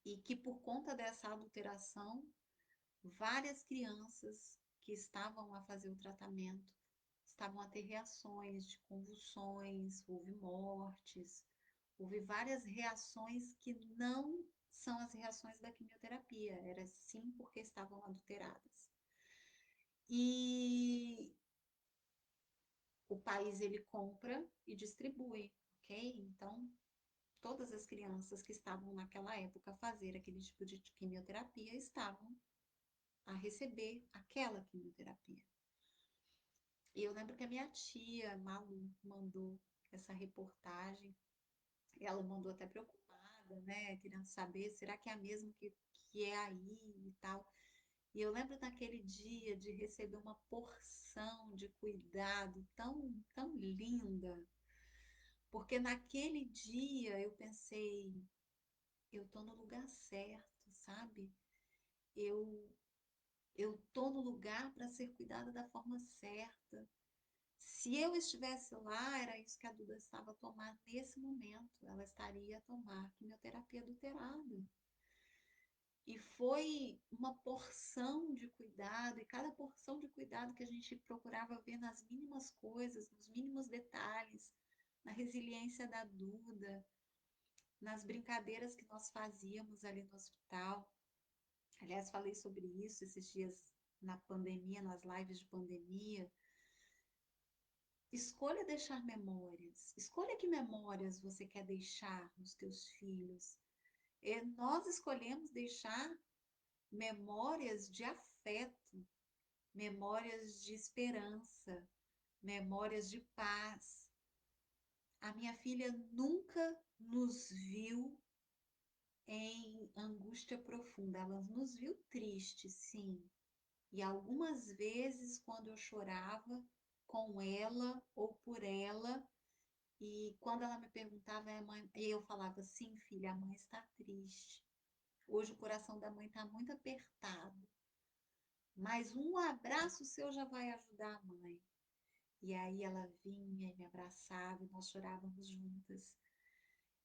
E que por conta dessa adulteração, várias crianças que estavam a fazer o tratamento estavam a ter reações de convulsões, houve mortes, houve várias reações que não são as reações da quimioterapia, era sim porque estavam adulteradas. E o país ele compra e distribui, ok? Então, todas as crianças que estavam naquela época a fazer aquele tipo de quimioterapia estavam a receber aquela quimioterapia. E eu lembro que a minha tia, Malu, mandou essa reportagem. Ela mandou até preocupada, né? Querendo saber, será que é a mesma que é aí e tal. E eu lembro naquele dia de receber uma porção de cuidado tão linda, porque naquele dia eu pensei, eu tô no lugar certo, sabe? Eu eu tô no lugar para ser cuidada da forma certa. Se eu estivesse lá, era isso que a Duda estava a tomar nesse momento. Ela estaria a tomar quimioterapia adulterada. E foi uma porção de cuidado, e cada porção de cuidado que a gente procurava ver nas mínimas coisas, nos mínimos detalhes, na resiliência da Duda, nas brincadeiras que nós fazíamos ali no hospital. Aliás, falei sobre isso esses dias na pandemia, nas lives de pandemia. Escolha deixar memórias. Escolha que memórias você quer deixar nos teus filhos. Nós escolhemos deixar memórias de afeto, memórias de esperança, memórias de paz. A minha filha nunca nos viu em angústia profunda. Ela nos viu tristes, sim. E algumas vezes, quando eu chorava com ela ou por ela, e quando ela me perguntava, mãe, eu falava, sim, filha, a mãe está triste. Hoje o coração da mãe está muito apertado, mas um abraço seu já vai ajudar a mãe. E aí ela vinha e me abraçava e nós chorávamos juntas.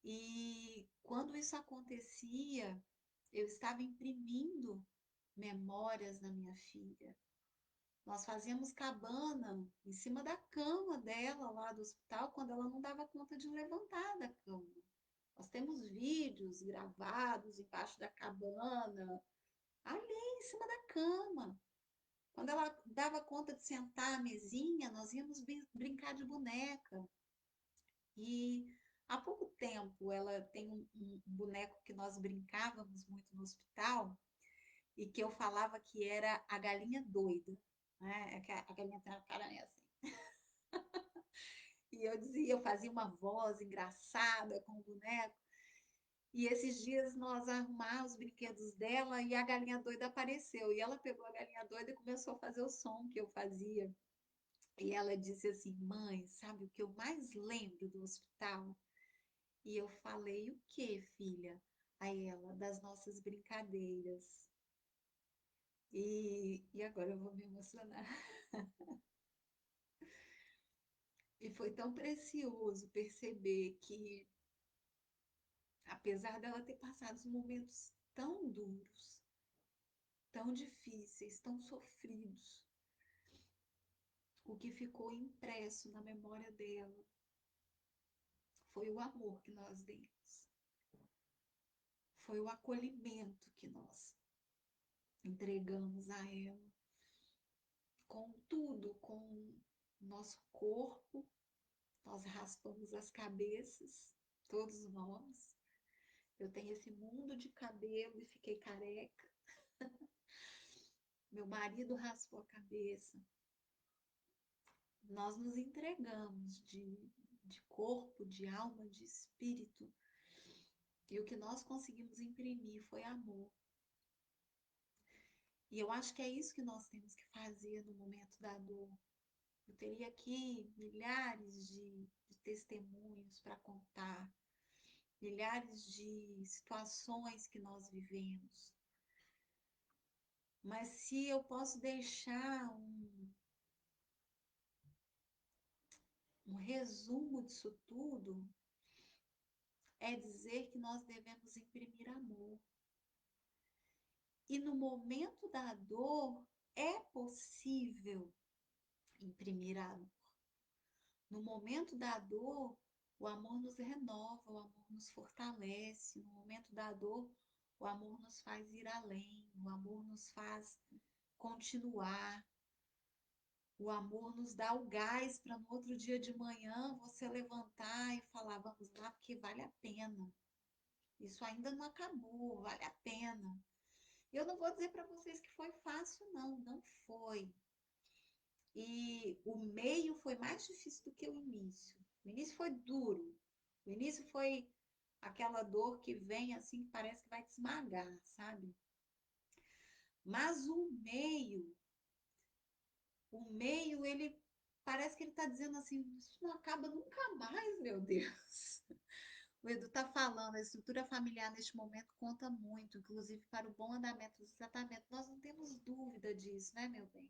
E quando isso acontecia, eu estava imprimindo memórias na minha filha. Nós fazíamos cabana em cima da cama dela lá do hospital quando ela não dava conta de levantar da cama. Nós temos vídeos gravados embaixo da cabana, ali em cima da cama. Quando ela dava conta de sentar à mesinha, nós íamos brincar de boneca. E há pouco tempo ela tem um boneco que nós brincávamos muito no hospital e que eu falava que era a galinha doida. Né? É que a galinha tem uma cara meio assim. E eu dizia, eu fazia uma voz engraçada com o boneco. E esses dias nós arrumamos os brinquedos dela e a galinha doida apareceu. E ela pegou a galinha doida e começou a fazer o som que eu fazia. E ela disse assim: mãe, sabe o que eu mais lembro do hospital? E eu falei: o que, filha? Aí ela: das nossas brincadeiras. E agora eu vou me emocionar. E foi tão precioso perceber que, apesar dela ter passado momentos tão duros, tão difíceis, tão sofridos, o que ficou impresso na memória dela foi o amor que nós demos, foi o acolhimento que nós entregamos a ela, com tudo, com nosso corpo, nós raspamos as cabeças, todos nós. Eu tenho esse mundo de cabelo e fiquei careca. Meu marido raspou a cabeça. Nós nos entregamos de corpo, de alma, de espírito. E o que nós conseguimos imprimir foi amor. E eu acho que é isso que nós temos que fazer no momento da dor. Eu teria aqui milhares de testemunhos para contar, milhares de situações que nós vivemos. Mas se eu posso deixar um resumo disso tudo, é dizer que nós devemos imprimir amor. E no momento da dor, é possível imprimir amor. No momento da dor, o amor nos renova, o amor nos fortalece. No momento da dor, o amor nos faz ir além, o amor nos faz continuar. O amor nos dá o gás para no outro dia de manhã você levantar e falar, vamos lá, porque vale a pena. Isso ainda não acabou, vale a pena. Eu não vou dizer para vocês que foi fácil, não, não foi. E o meio foi mais difícil do que o início. O início foi duro. O início foi aquela dor que vem assim, que parece que vai te esmagar, sabe? Mas ele parece que ele está dizendo assim, isso não acaba nunca mais, meu Deus. O Edu está falando, a estrutura familiar neste momento conta muito, inclusive para o bom andamento do tratamento. Nós não temos dúvida disso, né, meu bem?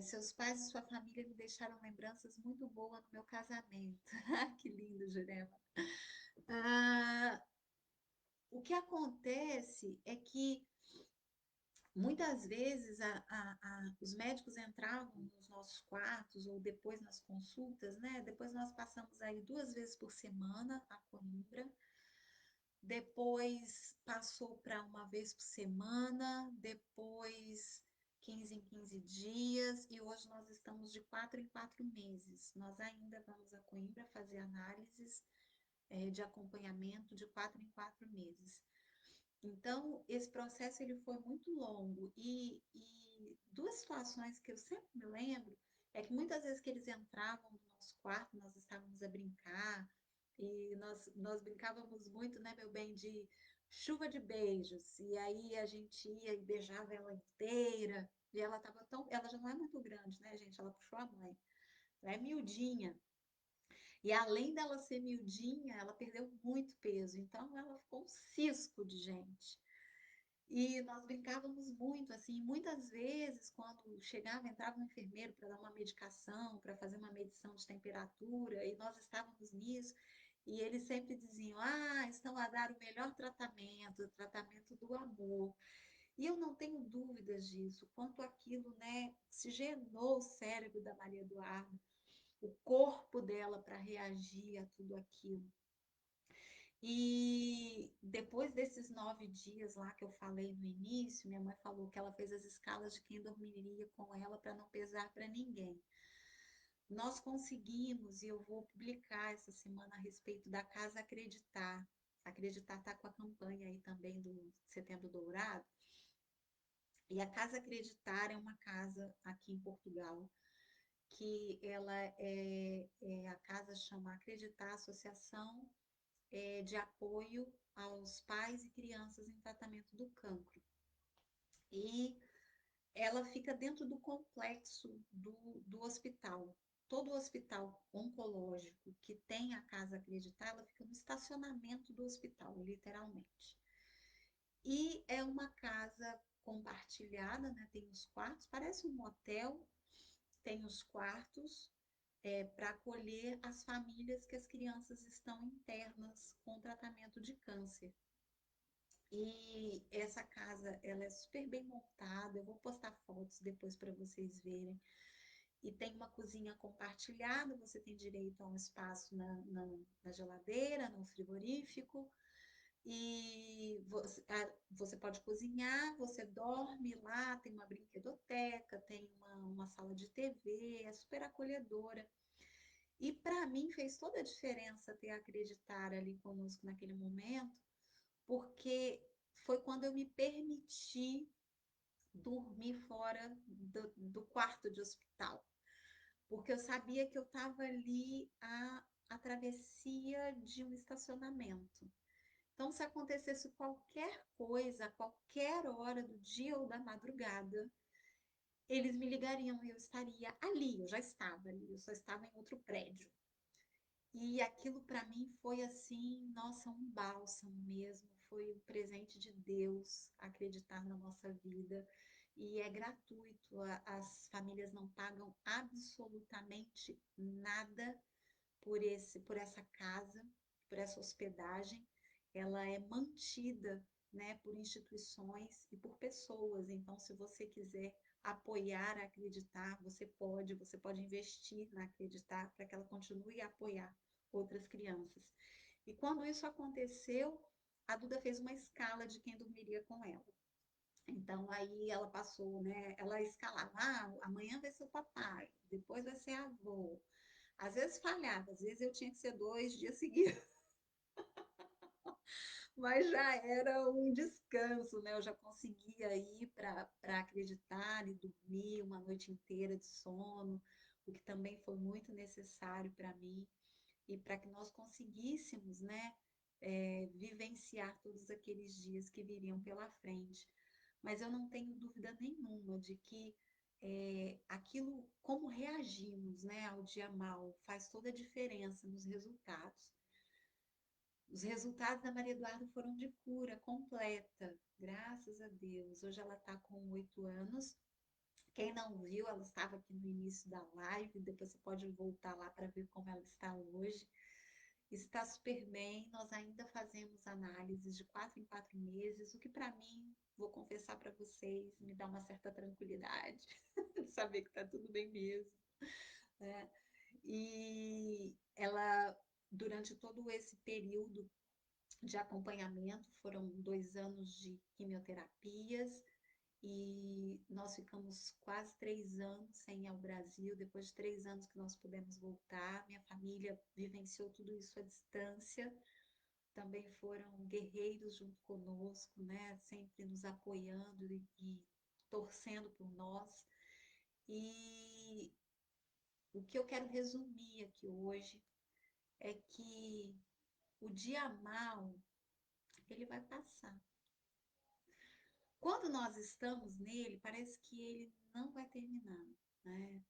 Seus pais e sua família me deixaram lembranças muito boas no meu casamento. Que lindo, Jurema. Ah, o que acontece é que muitas vezes os médicos entravam nos nossos quartos ou depois nas consultas, né? Depois nós passamos aí 2 vezes por semana a Coimbra. Depois passou para uma vez por semana, depois 15 em 15 dias, e hoje nós estamos de 4 em 4 meses. Nós ainda vamos a Coimbra fazer análises de acompanhamento de 4 em 4 meses. Então, esse processo ele foi muito longo e duas situações que eu sempre me lembro é que muitas vezes que eles entravam no nosso quarto, nós estávamos a brincar e nós brincávamos muito, né, meu bem, de chuva de beijos. E aí a gente ia e beijava ela inteira. E ela estava ela já não é muito grande, né, gente? Ela puxou a mãe. Ela é miudinha. E além dela ser miudinha, ela perdeu muito peso. Então ela ficou um cisco de gente. E nós brincávamos muito, assim, muitas vezes, quando chegava, entrava um enfermeiro para dar uma medicação, para fazer uma medição de temperatura, e nós estávamos nisso, e eles sempre diziam: Ah, estão a dar o melhor tratamento, o tratamento do amor. E eu não tenho dúvidas disso, quanto aquilo, né, oxigenou o cérebro da Maria Eduarda, o corpo dela para reagir a tudo aquilo. E depois desses 9 dias lá que eu falei no início, minha mãe falou que ela fez as escalas de quem dormiria com ela para não pesar para ninguém. Nós conseguimos, e eu vou publicar essa semana a respeito da Casa Acreditar. Acreditar está com a campanha aí também do Setembro Dourado. E a Casa Acreditar é uma casa aqui em Portugal, que ela a casa chama Acreditar Associação de apoio aos pais e crianças em tratamento do cancro. E ela fica dentro do complexo do hospital. Todo hospital oncológico que tem a casa Acreditar, ela fica no estacionamento do hospital, literalmente. E é uma casa compartilhada, né? Tem os quartos, parece um motel, tem os quartos, para acolher as famílias que as crianças estão internas com tratamento de câncer. E essa casa, ela é super bem montada. Eu vou postar fotos depois para vocês verem. E tem uma cozinha compartilhada, você tem direito a um espaço na geladeira, no frigorífico. E você pode cozinhar, você dorme lá, tem uma brinquedoteca, tem uma sala de TV, é super acolhedora. E para mim fez toda a diferença ter acreditar ali conosco naquele momento, porque foi quando eu me permiti dormir fora do quarto de hospital, porque eu sabia que eu estava ali a travessia de um estacionamento. Então, se acontecesse qualquer coisa, a qualquer hora do dia ou da madrugada, eles me ligariam e eu estaria ali, eu já estava ali, eu só estava em outro prédio. E aquilo para mim foi assim, nossa, um bálsamo mesmo, foi um presente de Deus acreditar na nossa vida. E é gratuito, as famílias não pagam absolutamente nada por essa casa, por essa hospedagem. Ela é mantida, né, por instituições e por pessoas. Então, se você quiser apoiar a Acreditar, você pode investir na Acreditar para que ela continue a apoiar outras crianças. E quando isso aconteceu, a Duda fez uma escala de quem dormiria com ela. Então aí ela passou, né? Ela escalava, amanhã vai ser o papai, depois vai ser a avó. Às vezes falhava, às vezes eu tinha que ser 2 dias seguidos, mas já era um descanso, né? Eu já conseguia ir para acreditar e dormir uma noite inteira de sono, o que também foi muito necessário para mim e para que nós conseguíssemos, né, vivenciar todos aqueles dias que viriam pela frente. Mas eu não tenho dúvida nenhuma de que aquilo, como reagimos, né, ao dia mal, faz toda a diferença nos resultados. Os resultados da Maria Eduarda foram de cura completa, graças a Deus. Hoje ela está com 8 anos. Quem não viu, ela estava aqui no início da live, depois você pode voltar lá para ver como ela está hoje. Está super bem, nós ainda fazemos análises de 4 em 4 meses, o que para mim, vou confessar para vocês, me dá uma certa tranquilidade, saber que está tudo bem mesmo, né? E ela, durante todo esse período de acompanhamento, foram 2 anos de quimioterapias, e nós ficamos quase 3 anos sem ir ao Brasil. Depois de 3 anos que nós pudemos voltar, minha família vivenciou tudo isso à distância. Também foram guerreiros junto conosco, né? Sempre nos apoiando e torcendo por nós. E o que eu quero resumir aqui hoje é que o dia mal, ele vai passar. Quando nós estamos nele, parece que ele não vai terminar, né?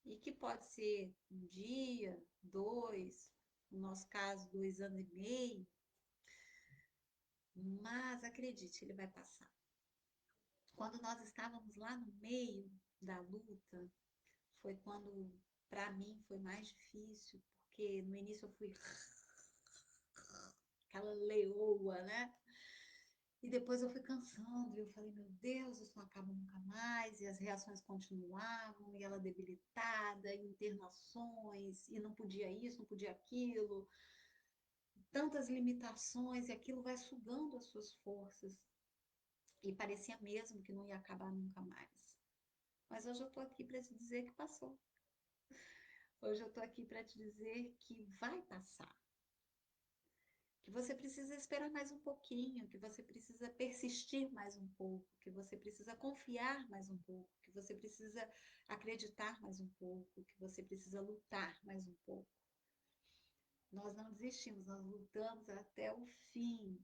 E que pode ser um dia, dois, no nosso caso, 2 anos e meio, mas acredite, ele vai passar. Quando nós estávamos lá no meio da luta, foi quando, para mim, foi mais difícil, porque no início eu fui aquela leoa, né? E depois eu fui cansando, e eu falei, meu Deus, isso não acaba nunca mais, e as reações continuavam, e ela debilitada, e internações, e não podia isso, não podia aquilo, tantas limitações, e aquilo vai sugando as suas forças. E parecia mesmo que não ia acabar nunca mais. Mas hoje eu estou aqui para te dizer que passou. Hoje eu estou aqui para te dizer que vai passar. Que você precisa esperar mais um pouquinho, que você precisa persistir mais um pouco, que você precisa confiar mais um pouco, que você precisa acreditar mais um pouco, que você precisa lutar mais um pouco. Nós não desistimos, nós lutamos até o fim.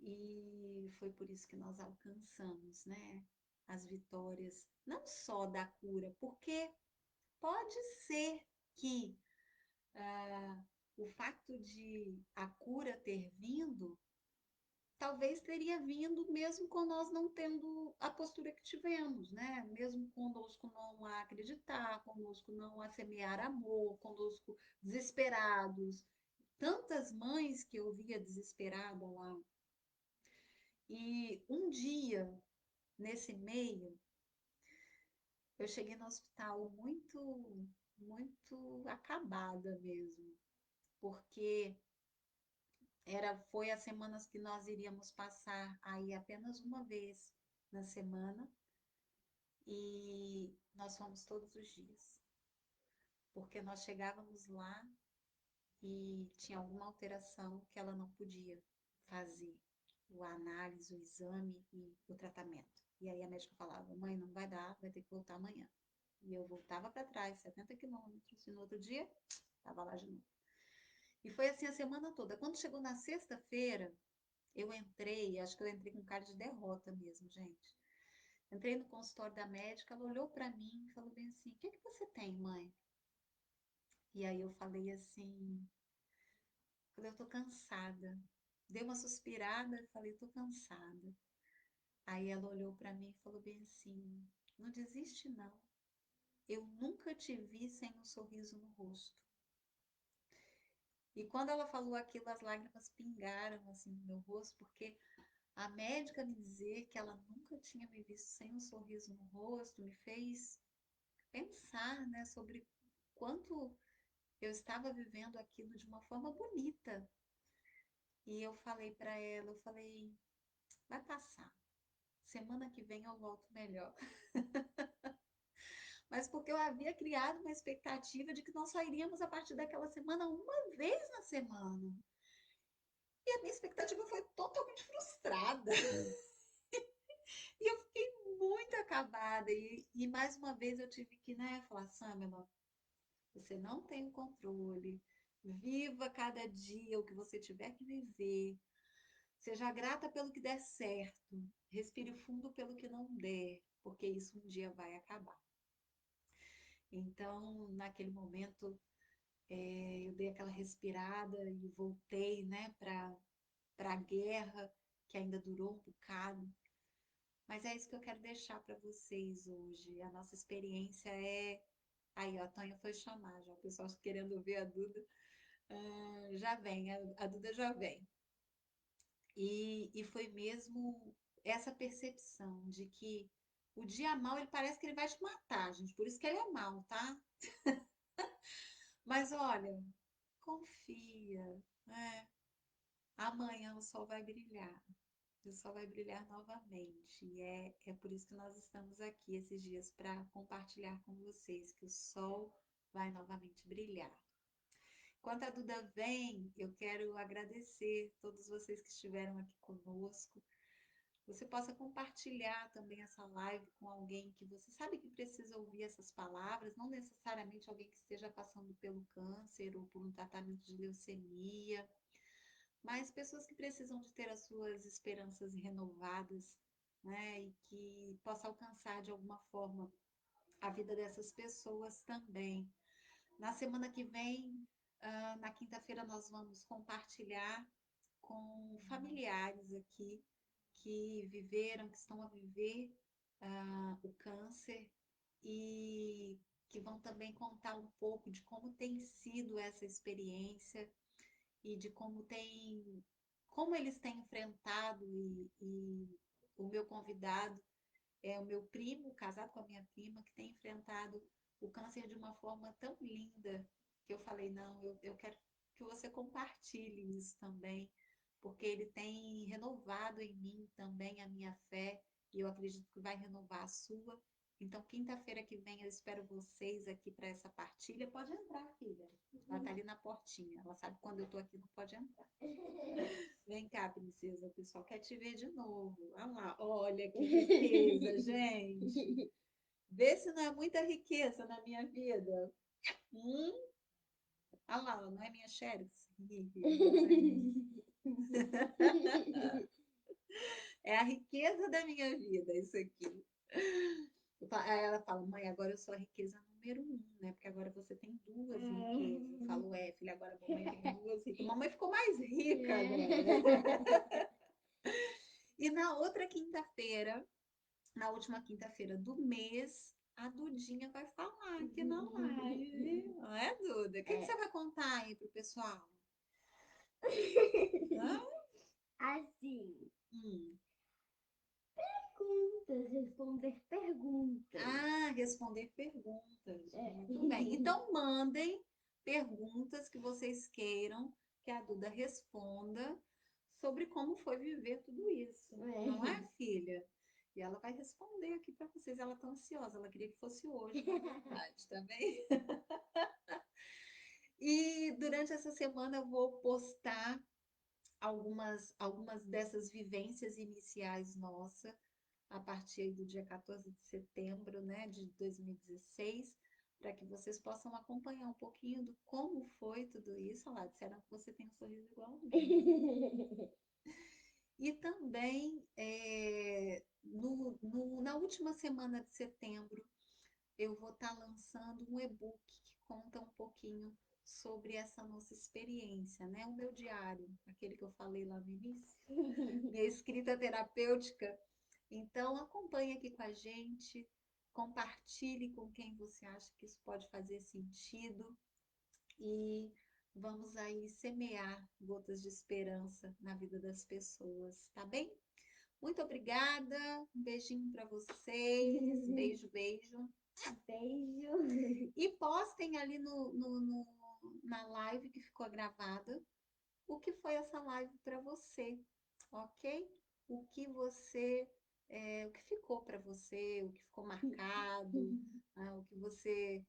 E foi por isso que nós alcançamos, né, as vitórias, não só da cura, porque pode ser que o fato de a cura ter vindo, talvez teria vindo mesmo com nós não tendo a postura que tivemos, né? Mesmo conosco não a acreditar, conosco não a semear amor, conosco desesperados. Tantas mães que eu via desesperada lá. E um dia, nesse meio, eu cheguei no hospital muito acabada mesmo, porque foi as semanas que nós iríamos passar aí apenas uma vez na semana, e nós fomos todos os dias, porque nós chegávamos lá e tinha alguma alteração que ela não podia fazer, a análise, o exame e o tratamento. E aí a médica falava, mãe, não vai dar, vai ter que voltar amanhã. E eu voltava para trás, 70 quilômetros, e no outro dia, estava lá de novo. E foi assim a semana toda. Quando chegou na sexta-feira, eu entrei, acho que eu entrei com cara de derrota mesmo, gente. Entrei no consultório da médica, ela olhou para mim e falou bem assim: o que que você tem, mãe? E aí eu falei assim: eu tô cansada. Dei uma suspirada e falei: tô cansada. Aí ela olhou para mim e falou bem assim: não desiste, não. Eu nunca te vi sem um sorriso no rosto. E quando ela falou aquilo, as lágrimas pingaram assim no meu rosto, porque a médica me dizer que ela nunca tinha me visto sem um sorriso no rosto me fez pensar, né, sobre quanto eu estava vivendo aquilo de uma forma bonita. E eu falei para ela, eu falei, vai passar. Semana que vem eu volto melhor. Mas porque eu havia criado uma expectativa de que nós só iríamos a partir daquela semana uma vez na semana. E a minha expectativa foi totalmente frustrada. E eu fiquei muito acabada. E mais uma vez eu tive que, né, falar, Samela, você não tem o controle. Viva cada dia o que você tiver que viver. Seja grata pelo que der certo. Respire fundo pelo que não der, porque isso um dia vai acabar. Então, naquele momento, eu dei aquela respirada e voltei, né, para a guerra, que ainda durou um bocado. Mas é isso que eu quero deixar para vocês hoje. A nossa experiência é. Aí, ó, a Tonha foi chamar já, o pessoal querendo ver a Duda. Já vem, a Duda já vem. E foi mesmo essa percepção de que o dia mal, ele parece que ele vai te matar, gente. Por isso que ele é mal, tá? Mas olha, confia, né? Amanhã o sol vai brilhar. O sol vai brilhar novamente. E é por isso que nós estamos aqui esses dias para compartilhar com vocês que o sol vai novamente brilhar. Enquanto a Duda vem, eu quero agradecer todos vocês que estiveram aqui conosco. Você possa compartilhar também essa live com alguém que você sabe que precisa ouvir essas palavras, não necessariamente alguém que esteja passando pelo câncer ou por um tratamento de leucemia, mas pessoas que precisam de ter as suas esperanças renovadas, né, e que possa alcançar de alguma forma a vida dessas pessoas também. Na semana que vem, na quinta-feira, nós vamos compartilhar com familiares aqui que viveram, que estão a viver o câncer e que vão também contar um pouco de como tem sido essa experiência e de como eles têm enfrentado e o meu convidado é o meu primo, casado com a minha prima, que tem enfrentado o câncer de uma forma tão linda que eu falei, não, eu quero que você compartilhe isso também, porque ele tem renovado em mim também a minha fé e eu acredito que vai renovar a sua. Então, quinta-feira que vem eu espero vocês aqui para essa partilha. Pode entrar, filha. Ela tá ali na portinha. Ela sabe que quando eu tô aqui não pode entrar. Vem cá, princesa, o pessoal quer te ver de novo. Olha lá, olha que riqueza, gente. Vê se não é muita riqueza na minha vida. Olha lá, não é minha xerox? É a riqueza da minha vida, isso aqui. Aí ela fala, mãe, agora eu sou a riqueza número 1, né? Porque agora você tem duas riquezas. Eu falo, filha, agora a mamãe tem duas riquezas. Mamãe ficou mais rica agora. E na outra quinta-feira, na última quinta-feira do mês, a Dudinha vai falar aqui na live. Não é, Duda? O que você vai contar aí pro pessoal? Hã? Assim, Hum. perguntas, responder perguntas. Responder perguntas. Muito bem. Então, mandem perguntas que vocês queiram que a Duda responda sobre como foi viver tudo isso. Não é, filha? E ela vai responder aqui para vocês. Ela tá ansiosa, ela queria que fosse hoje, na verdade, tá bem? E durante essa semana eu vou postar algumas dessas vivências iniciais nossa, a partir aí do dia 14 de setembro, né, de 2016, para que vocês possam acompanhar um pouquinho do como foi tudo isso. Olha lá, disseram que você tem um sorriso igual ao meu. E também, na última semana de setembro, eu vou estar lançando um e-book que conta um pouquinho sobre essa nossa experiência, né? O meu diário, aquele que eu falei lá no início, minha escrita terapêutica. Então, acompanhe aqui com a gente, compartilhe com quem você acha que isso pode fazer sentido e vamos aí semear gotas de esperança na vida das pessoas, tá bem? Muito obrigada, um beijinho para vocês, beijo, beijo. Beijo. E postem ali na live que ficou gravada o que foi essa live para você, ok? O que você, o que ficou para você, o que ficou marcado, o que você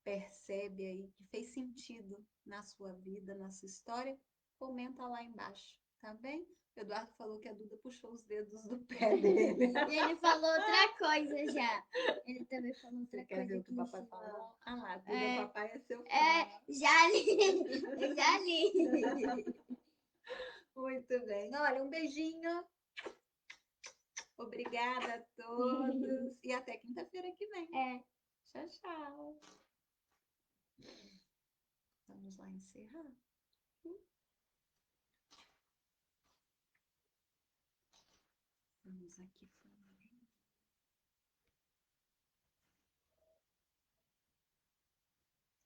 percebe aí que fez sentido na sua vida, na sua história, comenta lá embaixo, tá bem? O Eduardo falou que a Duda puxou os dedos do pé dele. E ele falou outra coisa já. Ele também falou outra Você quer coisa ver o que aqui o em papai cima. falou? Ah lá, Duda, É, papai é seu fã. já li. Eu já li. Muito bem. Olha, um beijinho. Obrigada a todos. E até quinta-feira que vem. É. Tchau, tchau. Vamos lá encerrar. Vamos aqui.